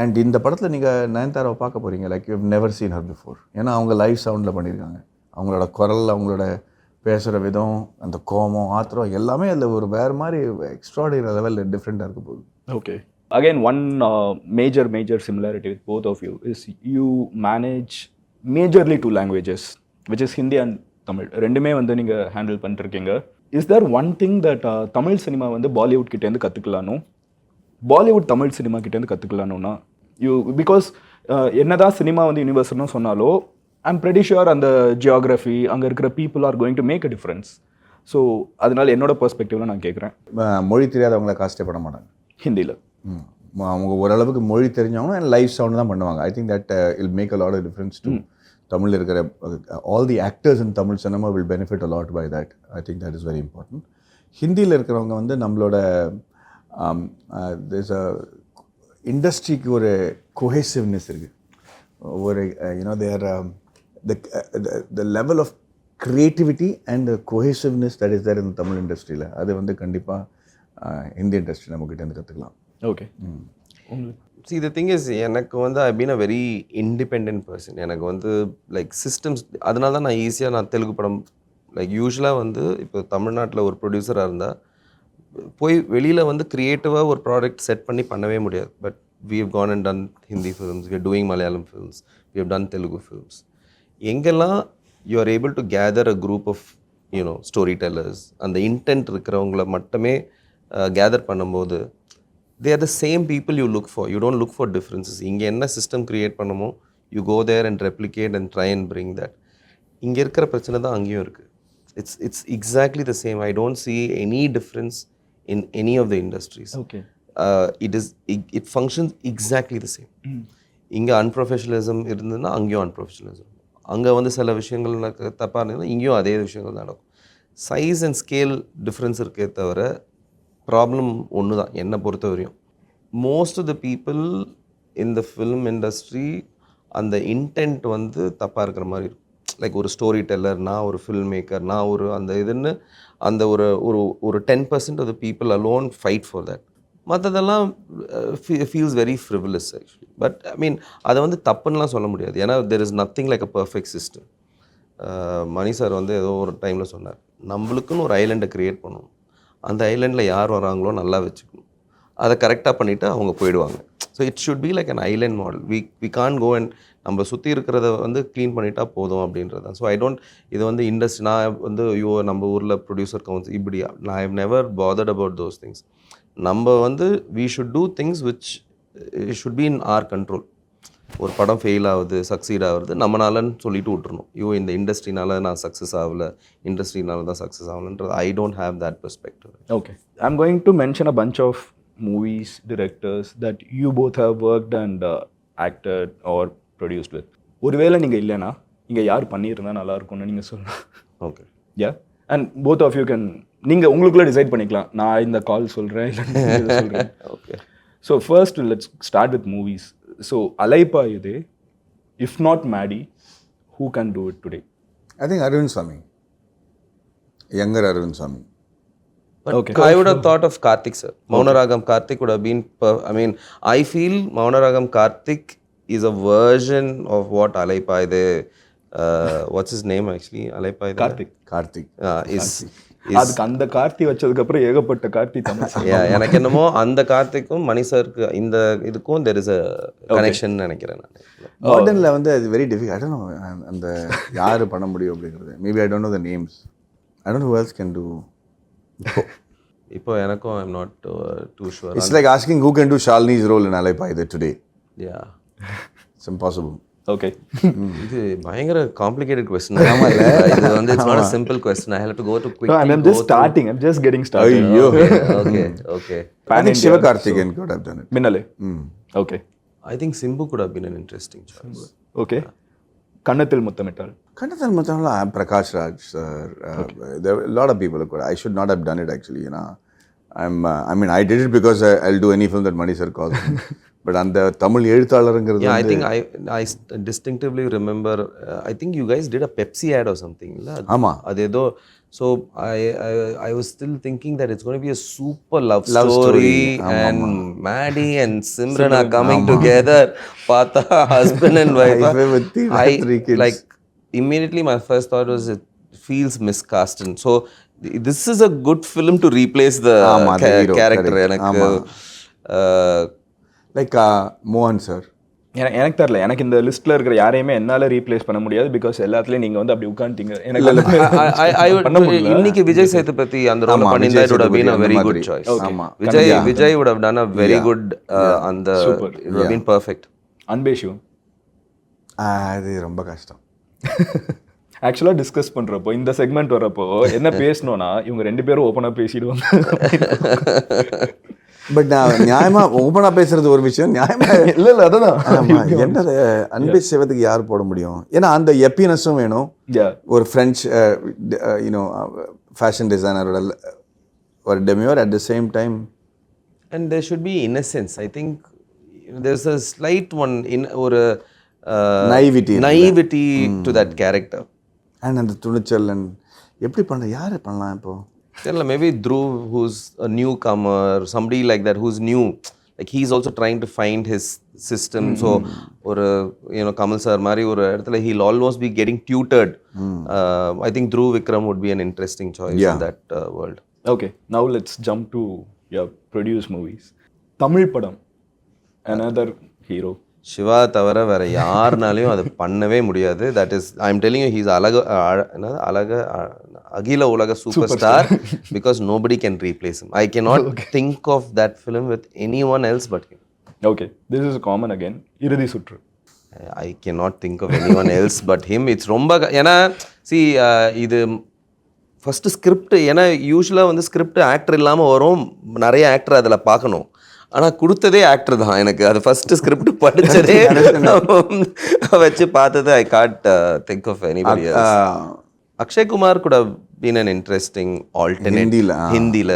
அண்ட் இந்த படத்தில் நீங்கள் நயன்தாராவை பார்க்க போகிறீங்க, like you have never seen her before. ஏன்னா அவங்க லைவ் சவுண்டில் பண்ணியிருக்காங்க. அவங்களோட குரல், அவங்களோட பேசுகிற விதம், அந்த கோபம், ஆத்திரம் எல்லாமே அதில் ஒரு வேறு மாதிரி எக்ஸ்ட்ராடினரி லெவலில் டிஃப்ரெண்ட்டாக இருக்க போகுது. Okay. Again, one major similarity with both of you is you manage majorly 2 languages, which is Hindi and Tamil. ரெண்டுமே வந்து நீங்கள் ஹேண்டில் பண்ணிருக்கீங்க. Is there one thing that Tamil cinema வந்து பாலிவுட் கிட்டேருந்து கற்றுக்கலானோ, பாலிவுட் தமிழ் சினிமா கிட்டேருந்து கற்றுக்கலானோன்னா பிகாஸ் என்னதான் சினிமா வந்து யூனிவர்சல்னு சொன்னாலோ ஐம் pretty sure அந்த ஜியாகிரஃபி, அங்கே இருக்கிற people are going to make a difference. So அதனால் என்னோட பெர்ஸ்பெக்டிவில் நான் கேட்குறேன். மொழி தெரியாதவங்களை காஸ்டே பண்ண மாட்டாங்க ஹிந்தியில். அவங்க ஓரளவுக்கு மொழி தெரிஞ்சவங்களும் லைவ் சவுண்ட் தான் பண்ணுவாங்க. I think that I'll make a lot of difference to தமிழில் இருக்கிற all the actors in Tamil cinema will benefit a lot by that. I think that is very important. ஹிந்தியில் இருக்கிறவங்க வந்து நம்மளோட there's a இண்டஸ்ட்ரிக்கு ஒரு கொஹேசிவ்னஸ் இருக்குது. ஒரு you know there the level of creativity and the cohesiveness that is there in the Tamil இண்டஸ்ட்ரியில், அது வந்து கண்டிப்பாக ஹிந்தி இண்டஸ்ட்ரி நம்மக்கிட்டேருந்து கற்றுக்கலாம். Okay. See, the thing is, எனக்கு வந்து I been a very independent person. எனக்கு வந்து லைக் சிஸ்டம்ஸ், அதனால தான் நான் ஈஸியாக தெலுங்கு படம் லைக் யூஸ்வலாக வந்து இப்போ தமிழ்நாட்டில் ஒரு ப்ரொடியூசராக இருந்தால் போய் வெளியில் வந்து க்ரியேட்டிவாக ஒரு ப்ராடக்ட் செட் பண்ணவே முடியாது. But we have gone and done Hindi films, we are doing Malayalam films, we have done Telugu films. எங்கெல்லாம் you are able to gather a group of storytellers, அந்த இன்டென்ட் இருக்கிறவங்கள மட்டுமே கேதர் பண்ணும்போது they are the same people you look for. You don't look for differences. இங்கே என்ன system create பண்ணுமோ you go there and replicate and try and bring that. இங்கே இருக்கிற பிரச்சனை தான் அங்கேயும் இருக்குது. It's exactly the same. I don't see any difference in any of the industries. Okay. It functions exactly the same. இங்கே அன்ப்ரொஃபஷனலிசம் இருந்ததுன்னா அங்கேயும் அன்ப்ரொஃபஷனலிசம். அங்கே வந்து சில விஷயங்கள் தப்பாக இருந்ததுன்னா இங்கேயும் அதே விஷயங்கள் நடக்கும். சைஸ் அண்ட் ஸ்கேல் டிஃப்ரென்ஸ் இருக்கே தவிர ப்ராப்ளம் ஒன்று தான் என்னை பொறுத்த வரையும். Most of the people in the film industry அந்த இன்டென்ட் வந்து தப்பாக இருக்கிற மாதிரி இருக்கும். லைக் ஒரு ஸ்டோரி டெல்லர், நான் ஒரு ஃபில்ம் மேக்கர், நான் ஒரு அந்த இதுன்னு அந்த ஒரு ஒரு 10% of the people alone fight for that. மற்றதெல்லாம் feels very frivolous actually. But I mean அதை வந்து தப்புன்னெலாம் சொல்ல முடியாது. ஏன்னா there is nothing like a perfect system. Mani sir வந்து ஏதோ ஒரு டைமில் சொன்னார், நம்மளுக்குன்னு ஒரு ஐலண்டை க்ரியேட் பண்ணணும், அந்த ஐலண்டில் யார் வராங்களோ நல்லா வச்சுக்கணும், அதை கரெக்டாக பண்ணிவிட்டு அவங்க போயிடுவாங்க. So it should be like an island model. We can go and நம்ம சுற்றி இருக்கிறத வந்து க்ளீன் பண்ணிட்டா போதும் அப்படின்றது தான். ஸோ ஐ டோன்ட், இது வந்து இண்டஸ்ட்ரி, நான் வந்து நம்ம ஊரில் ப்ரொடியூசர் கவுன்சில் இப்படி, நான் I have never bothered about those things. நம்ம வந்து we should do things which should be in our control. ஒரு படம் ஃபெயில் ஆகுது, சக்சீட் ஆகுது, நம்மளாலன்னு சொல்லிட்டு விட்டுறணும். இந்த இண்டஸ்ட்ரினால நான் சக்ஸஸ் ஆகலை, இண்டஸ்ட்ரினால தான் சக்ஸஸ் ஆகலைன்றது I don't have that perspective. Okay. I'm going to mention a bunch of movies, directors that you both have worked and acted or produced with. ஒருவேளை நீங்கள் இல்லைன்னா இங்கே யார் பண்ணியிருந்தா நல்லா இருக்கும்னு நீங்கள் சொல்லலாம். Okay. Yeah, and both of you can, நீங்கள் உங்களுக்குள்ளே டிசைட் பண்ணிக்கலாம். நான் இந்த கால் சொல்கிறேன் இல்லை சொல்கிறேன். Okay. So first let's start with movies. So அலைப்பா இது, if not Maddy, who can do it today? I think Arvind Swamy. Younger Arvind Swamy. But Okay. I would have thought of Karthik, sir. Maunaragam Karthik would have been. I mean, I feel Maunaragam Karthik is a version of what Alaipaide. What's his name actually? Alaipaide. Karthik Is அதுக்கு அந்த கார்த்தி வச்சதுக்கு அப்புறம் ஏகப்பட்ட கார்த்தி தமிழ் எனக்கு என்னமோ அந்த கார்த்திக்கும் மணி சாருக்கு இந்த இதுக்கும் there is a connection நினைக்கிறேன் நான். மாடர்னில் வந்து அது very difficult. I don't know அந்த யார் பண்ண முடியும் அப்படிங்கிறது. Maybe I don't know the names. I don't know who else can do. இப்போ எனக்கும் ஐ am not too sure. It's like asking who can do Shalini's role in Alaipaide today. Yeah. It's impossible. Okay இது பயங்கர complicated question. ஆமா இல்ல இது வந்து it's not a simple question. I have to go to quickly. I'm just starting. I'm just getting started. ஐயோ. Okay. I think Sivakarthikeyan could have done it. Minnale okay I think Simbu could have been an interesting choice. Okay கண்ணத்தில் முத்தமிட்டால் கண்டத்தில் மொத்தம்லாம் Prakash Raj sir. There were a lot of people who could. I should not have done it actually, you know. I mean, I did it because I'll do any film that Mani sir calls me. But அந்த Tamil எழுத்தாளருங்கிறது Yeah, I think I distinctively remember I think you guys did a Pepsi ad or something. ஆமா. அது ஏதோ so I was still thinking that it's going to be a super love story and Maddy and Simran are coming together. Pata husband and wife. I like immediately my first thought was it feels miscast, and so this is a good film to replace the character. எனக்கு like மோகன் sir. எனக்கு தெரியல. எனக்கு இந்த லிஸ்ட்ல இருக்கிற யாரையுமே என்னால ரீப்ளேஸ் பண்ண முடியாது பிகாஸ் எல்லாத்துலயும் நீங்க வந்து அப்படி உட்காந்துட்டீங்க. எனக்கு இன்னைக்கு விஜய் சேதுபதி அந்த ரோல் பண்ணிருந்தா it would have been a very good choice. Vijay would have done a very good அந்த it would have been perfect. அன்பேஷு அது ரொம்ப கஷ்டம். ஆக்சுவலாக டிஸ்கஸ் பண்ணுறப்போ இந்த செக்மெண்ட் வரப்போ என்ன பேசணும்னா இவங்க ரெண்டு பேரும் ஓப்பனாக பேசிடுவாங்க. பட் நான் நியாயமாக ஓப்பனாக பேசுறது ஒரு விஷயம். நியாயமாக இல்லை அதான் என்னது அன்பை செய்வதுக்கு யார் போட முடியும்? ஏன்னா அந்த எப்பினஸும் வேணும். ஒரு ஃப்ரெஞ்ச் யூனோ ஃபேஷன் டிசைனரோட ஒரு டெமியோர் at the same time. And there should be innocence. I think there is a slight one in ஒரு naivety to that character. And அந்த துணிச்சல் அண்ட் எப்படி பண்ண யார் பண்ணலாம் இப்போ? தெரியல. Maybe Dhruv who's a newcomer, somebody like that who's new, like he's also trying to find his system. So ஒரு கமல் சார் மாதிரி ஒரு இடத்துல he'll almost be getting tutored. I think Dhruv Vikram would be an interesting choice in that world. Okay, now let's jump to your produced movies. Tamil படம், another hero. Siva தவிர வேற யாருனாலையும் அது பண்ணவே முடியாது. That is I am telling you he's அகில உலக superstar because nobody can replace him. I cannot think of that film with anyone else but him. Okay, this is common again. இறுதி சுற்று I cannot think of anyone else but him. It's ரொம்ப ஏன்னா C இது first script. ஏன்னா யூஸ்வலாக வந்து script actor இல்லாமல் வரும், நிறைய ஆக்டர் அதில் பார்க்கணும். ஆனால் கொடுத்ததே ஆக்டர் தான் எனக்கு. அது ஃபஸ்ட்டு ஸ்கிரிப்ட் படித்ததே வச்சு பார்த்தது. I can't think of anybody else. Akshay Kumar could have been an interesting alternate. ஹிந்தியில்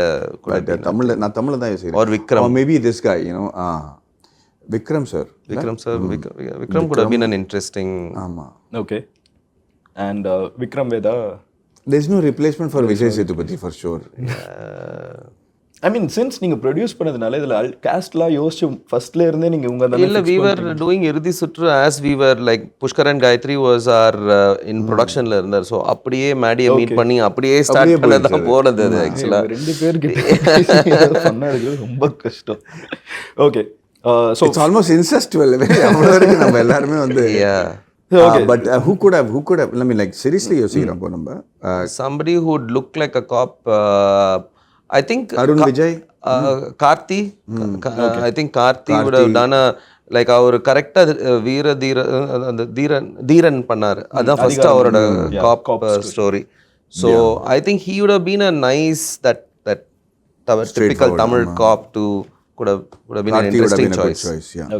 தமிழில் நான் தமிழில் தான் யோசிக்கிறேன். or Vikram, or maybe this guy, you know, Vikram sir. Vikram could have been an interesting. ஆமாம். Okay, and Vikram Veda. There's no replacement for Vijay Sethupathi for sure. I mean since நீங்கள் produce பண்ணதுனால இதில் கேஸ்ட்லாம் யோசிச்சு ஃபர்ஸ்ட்ல இருந்தே நீங்கள் உங்கள் இல்லை we were doing இறுதி சுற்று as we were like Pushkar and Gayatri was our in productionல இருந்தார். ஸோ அப்படியே மேடியை மீட் பண்ணி அப்படியே ஸ்டார்ட் பண்ணதான் போனது. அது ஆக்சுவலாக ரெண்டு பேருக்கு பண்ணா இருக்குது ரொம்ப கஷ்டம். Okay, so it's almost incestual. அவ்வளோ வரைக்கும் நம்ம எல்லாருமே வந்து but who could have I mean like seriously யோசிக்கிறோம் இப்போ நம்ம somebody who would look like a cop. I think Arun Vijay, Karthi. I think Karthi would have done a like our கரெக்டா வீர தீரன் பண்ணாரு. அதான் ஃபர்ஸ்ட் அவரோட காப் story. So I think he would have been a nice that typical Tamil cop to could have been an interesting choice.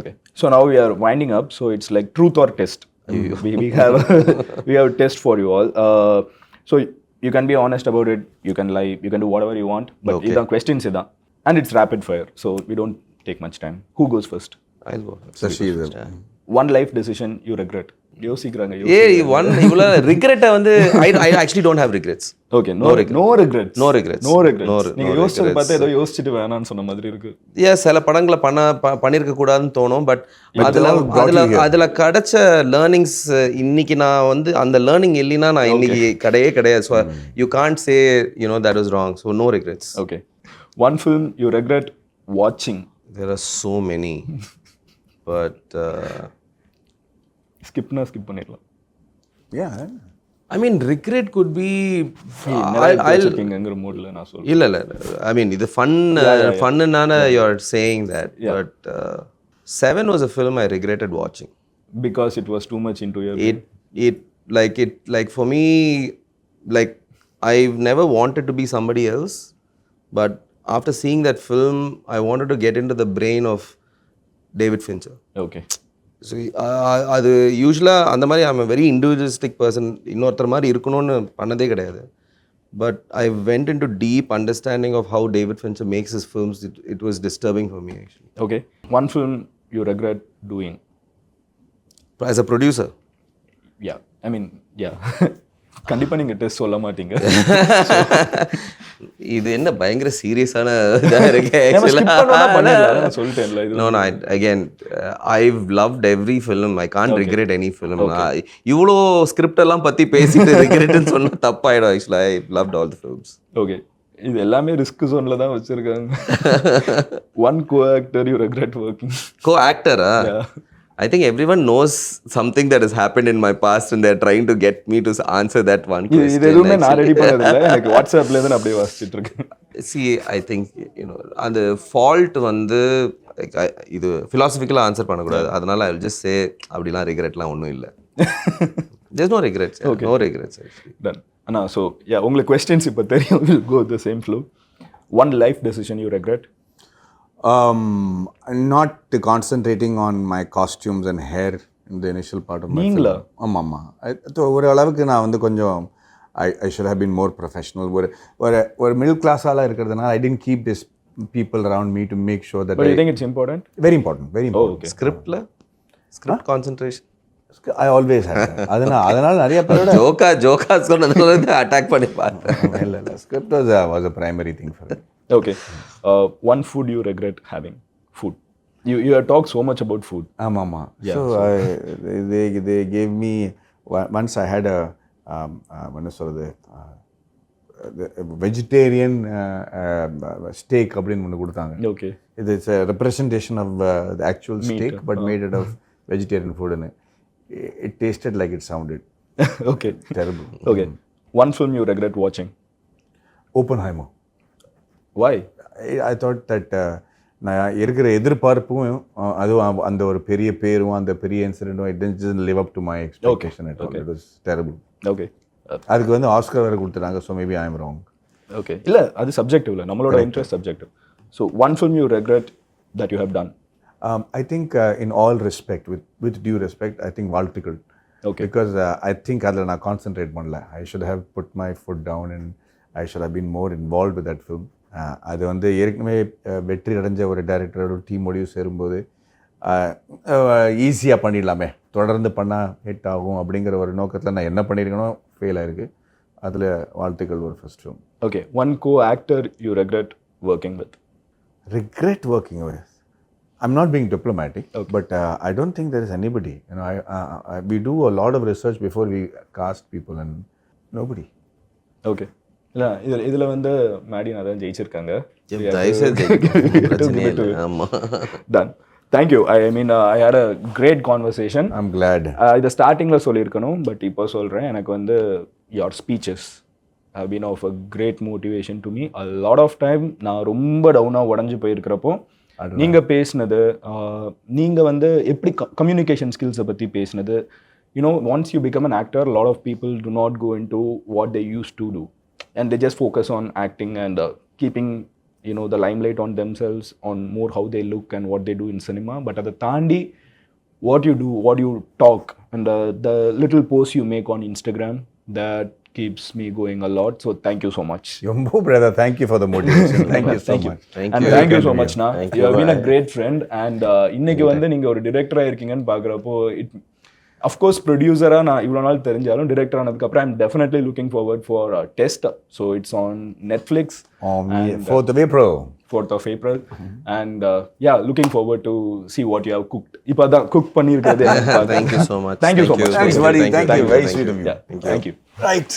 Okay, so now we are winding up, so it's like truth or test. we have test for you all. So you can be honest about it, you can lie, you can do whatever you want, but idan questions idan, and it's rapid fire, so we don't take much time. Who goes first? I'll go. Sashi. One life decision you regret. யோசிக்கிறாங்க இவ்வளோ ரிக்ரெட்டை வந்து I actually don't have regrets. Okay no regrets நீங்க யோசிச்சது பார்த்தா ஏதோ யோசிச்சுட்டு வேணாம்னு சொன்ன மாதிரி இருக்கு. சில படங்களை பண்ணியிருக்க கூடாதுன்னு தோணும். பட் அதுல கிடைச்ச லேர்னிங்ஸ் இன்னைக்கு நான் வந்து அந்த லேர்னிங் இல்லைன்னா நான் இன்னைக்கு கிடையாது. So you can't say that was wrong. So no regrets. Okay. One film you regret watching? There are so many. But skip பண்ணிடலாம். Yeah. I mean, regret could be I'll moodல நான் சொல்றேன். இல்ல I mean இது fun you're saying that. Yeah. But Seven was a film I regretted watching because it was too much into your like for me, like I've never wanted to be somebody else, but after seeing that film I wanted to get into the brain of David Fincher. Okay. So அது யூஸ்வலாக அந்த மாதிரி I'm very individualistic person. இன்னொருத்தர் மாதிரி இருக்கணும்னு பண்ணதே கிடையாது. But I went in to deep understanding of how David Fincher makes his films. It was disturbing for me actually. Okay. One film you regret doing as a producer? Yeah I mean yeah கண்டிப்பாக நீங்கள் test சொல்ல மாட்டீங்க. இது என்ன பயங்கர சீரியஸான இதாக இருக்கு. சொல்லிட்டேன்ல. No, again, I've loved every film. I can't regret any film. இவ்வளோ ஸ்கிரிப்ட் எல்லாம் பற்றி பேசிட்டு ரிக்ரெட்னு சொன்னா தப்பாயிடும். Actually I loved all the films. Okay. இது எல்லாமே ரிஸ்க் ஜோன்ல தான் வச்சிருக்காங்க. One co actor you regret working? Co ஆக்டரா? I think everyone knows something that has happened in my past and they're trying to get me to answer that one question. இது எதுவுமே நான் ready பண்ணது இல்லை. எனக்கு வாட்ஸ்அப்ல இருந்து அப்படியே வாசிச்சுட்டு இருக்கேன். See, I think அந்த ஃபால்ட் வந்து இது ஃபிலாசபிக்கலாக ஆன்சர் பண்ணக்கூடாது. அதனால I will just say அப்படிலாம் ரிக்ரெட்லாம் ஒன்றும் இல்லை. There's no regrets. Okay. No regrets actually. Done. அண்ணா ஸோ உங்களுக்கு கொஸ்டின்ஸ் இப்போ தெரியும். We'll go the same flow. One life decision you regret? Not concentrating on my costumes and hair in the initial part of my film. ஆமாம். ஒரு அளவுக்கு நான் வந்து கொஞ்சம் I should have been more professional. ஒரு middle கிளாஸால இருக்கிறதுனால I didn't keep this people around me to make sure that. But you think it's important? Very important. Oh, okay. Script concentration. I always had that. அதனால நிறைய பேரோட ஜோக்கா சொன்னதுல attack பண்ணி பார்த்தேன். இல்லை script was a primary thing for me. Okay. One food you regret having? Food. You have talked so much about food. ஆமாம். So they gave me once I had a என்ன சொல்றது வெஜிடேரியன் ஸ்டேக் அப்படின்னு ஒன்று கொடுத்தாங்க. Okay. It is a representation of the actual steak but made it of vegetarian food and it tasted like it sounded. Okay. Terrible. Okay. One film you regret watching? Oppenheimer. Why? I thought that நான் இருக்கிற எதிர்பார்ப்பும் அதுவும் அந்த ஒரு பெரிய பேரும் அந்த பெரிய இன்சிடென்ட்டும் it didn't live up to my expectation at all. It was terrible. Okay. அதுக்கு வந்து ஆஸ்கர் வேறு கொடுத்துட்டாங்க. So maybe I am wrong. Okay. இல்லை அது சப்ஜெக்டிவ் இல்லை, நம்மளோட interest subjective. So one film you regret that you have done? I think in all respect, with due respect, I think வாழ்த்துக்கள். Okay. Because I think அதில் நான் concentrate பண்ணல. I should have put my foot down and I should have been more involved with that film. அது வந்து ஏற்கனவே வெற்றி அடைஞ்ச ஒரு டைரக்டரோட டீமோடையும் சேரும்போது ஈஸியாக பண்ணிடலாமே, தொடர்ந்து பண்ணால் ஹிட் ஆகும் அப்படிங்கிற ஒரு நோக்கத்தில் நான் என்ன பண்ணியிருக்கணும் ஃபெயில் ஆயிருக்கு. அதில் வாழ்த்துக்கள் ஒரு first film. Okay. One co actor you regret working with? Regret working with? I'm not being diplomatic, okay. But I don't think there is anybody. We do a lot of research before we cast people and nobody. Okay. இல்லை இதில் வந்து மேடி நான் தான் ஜெயிச்சிருக்காங்க. Done. Thank you. I mean I had a great conversation. I'm glad. இதை ஸ்டார்டிங்கில் சொல்லியிருக்கணும், but இப்போ சொல்கிறேன். எனக்கு வந்து your speeches have been of a great motivation to me. A lot of time நான் ரொம்ப டவுனாக உடஞ்சி போயிருக்கிறப்போ நீங்கள் பேசினது, நீங்கள் வந்து எப்படி கம்யூனிகேஷன் ஸ்கில்ஸை பற்றி பேசினது. once you become an actor, a lot of people do not go into what they used to do. And they just focus on acting and keeping the limelight on themselves, on more how they look and what they do in cinema. But at the Tandi, what you do, what you talk, and the little posts you make on Instagram, that keeps me going a lot. So thank you so much. Yombo brother, thank you for the motivation. Thank you so much. Thank you so much na. You have been a great friend. And இன்னைக்கு வந்து நீங்க ஒரு டைரக்டரா இருக்கீங்கன்னு பார்க்கறப்போ of course ப்ரொடியூசராக நான் இவ்வளோ நாள் தெரிஞ்சாலும் டிரெக்டர் ஆனதுக்கப்புறம் I'm definitely looking forward for test. So it's on Netflix 4th of April. 4th of April. And yeah, looking forward to see what you have cooked. இப்போ தான் குக் பண்ணியிருக்கிறது. Thank you so much. Thank you so much. Thanks, buddy. Thank you. Very sweet of you. Yeah, thank you. Right.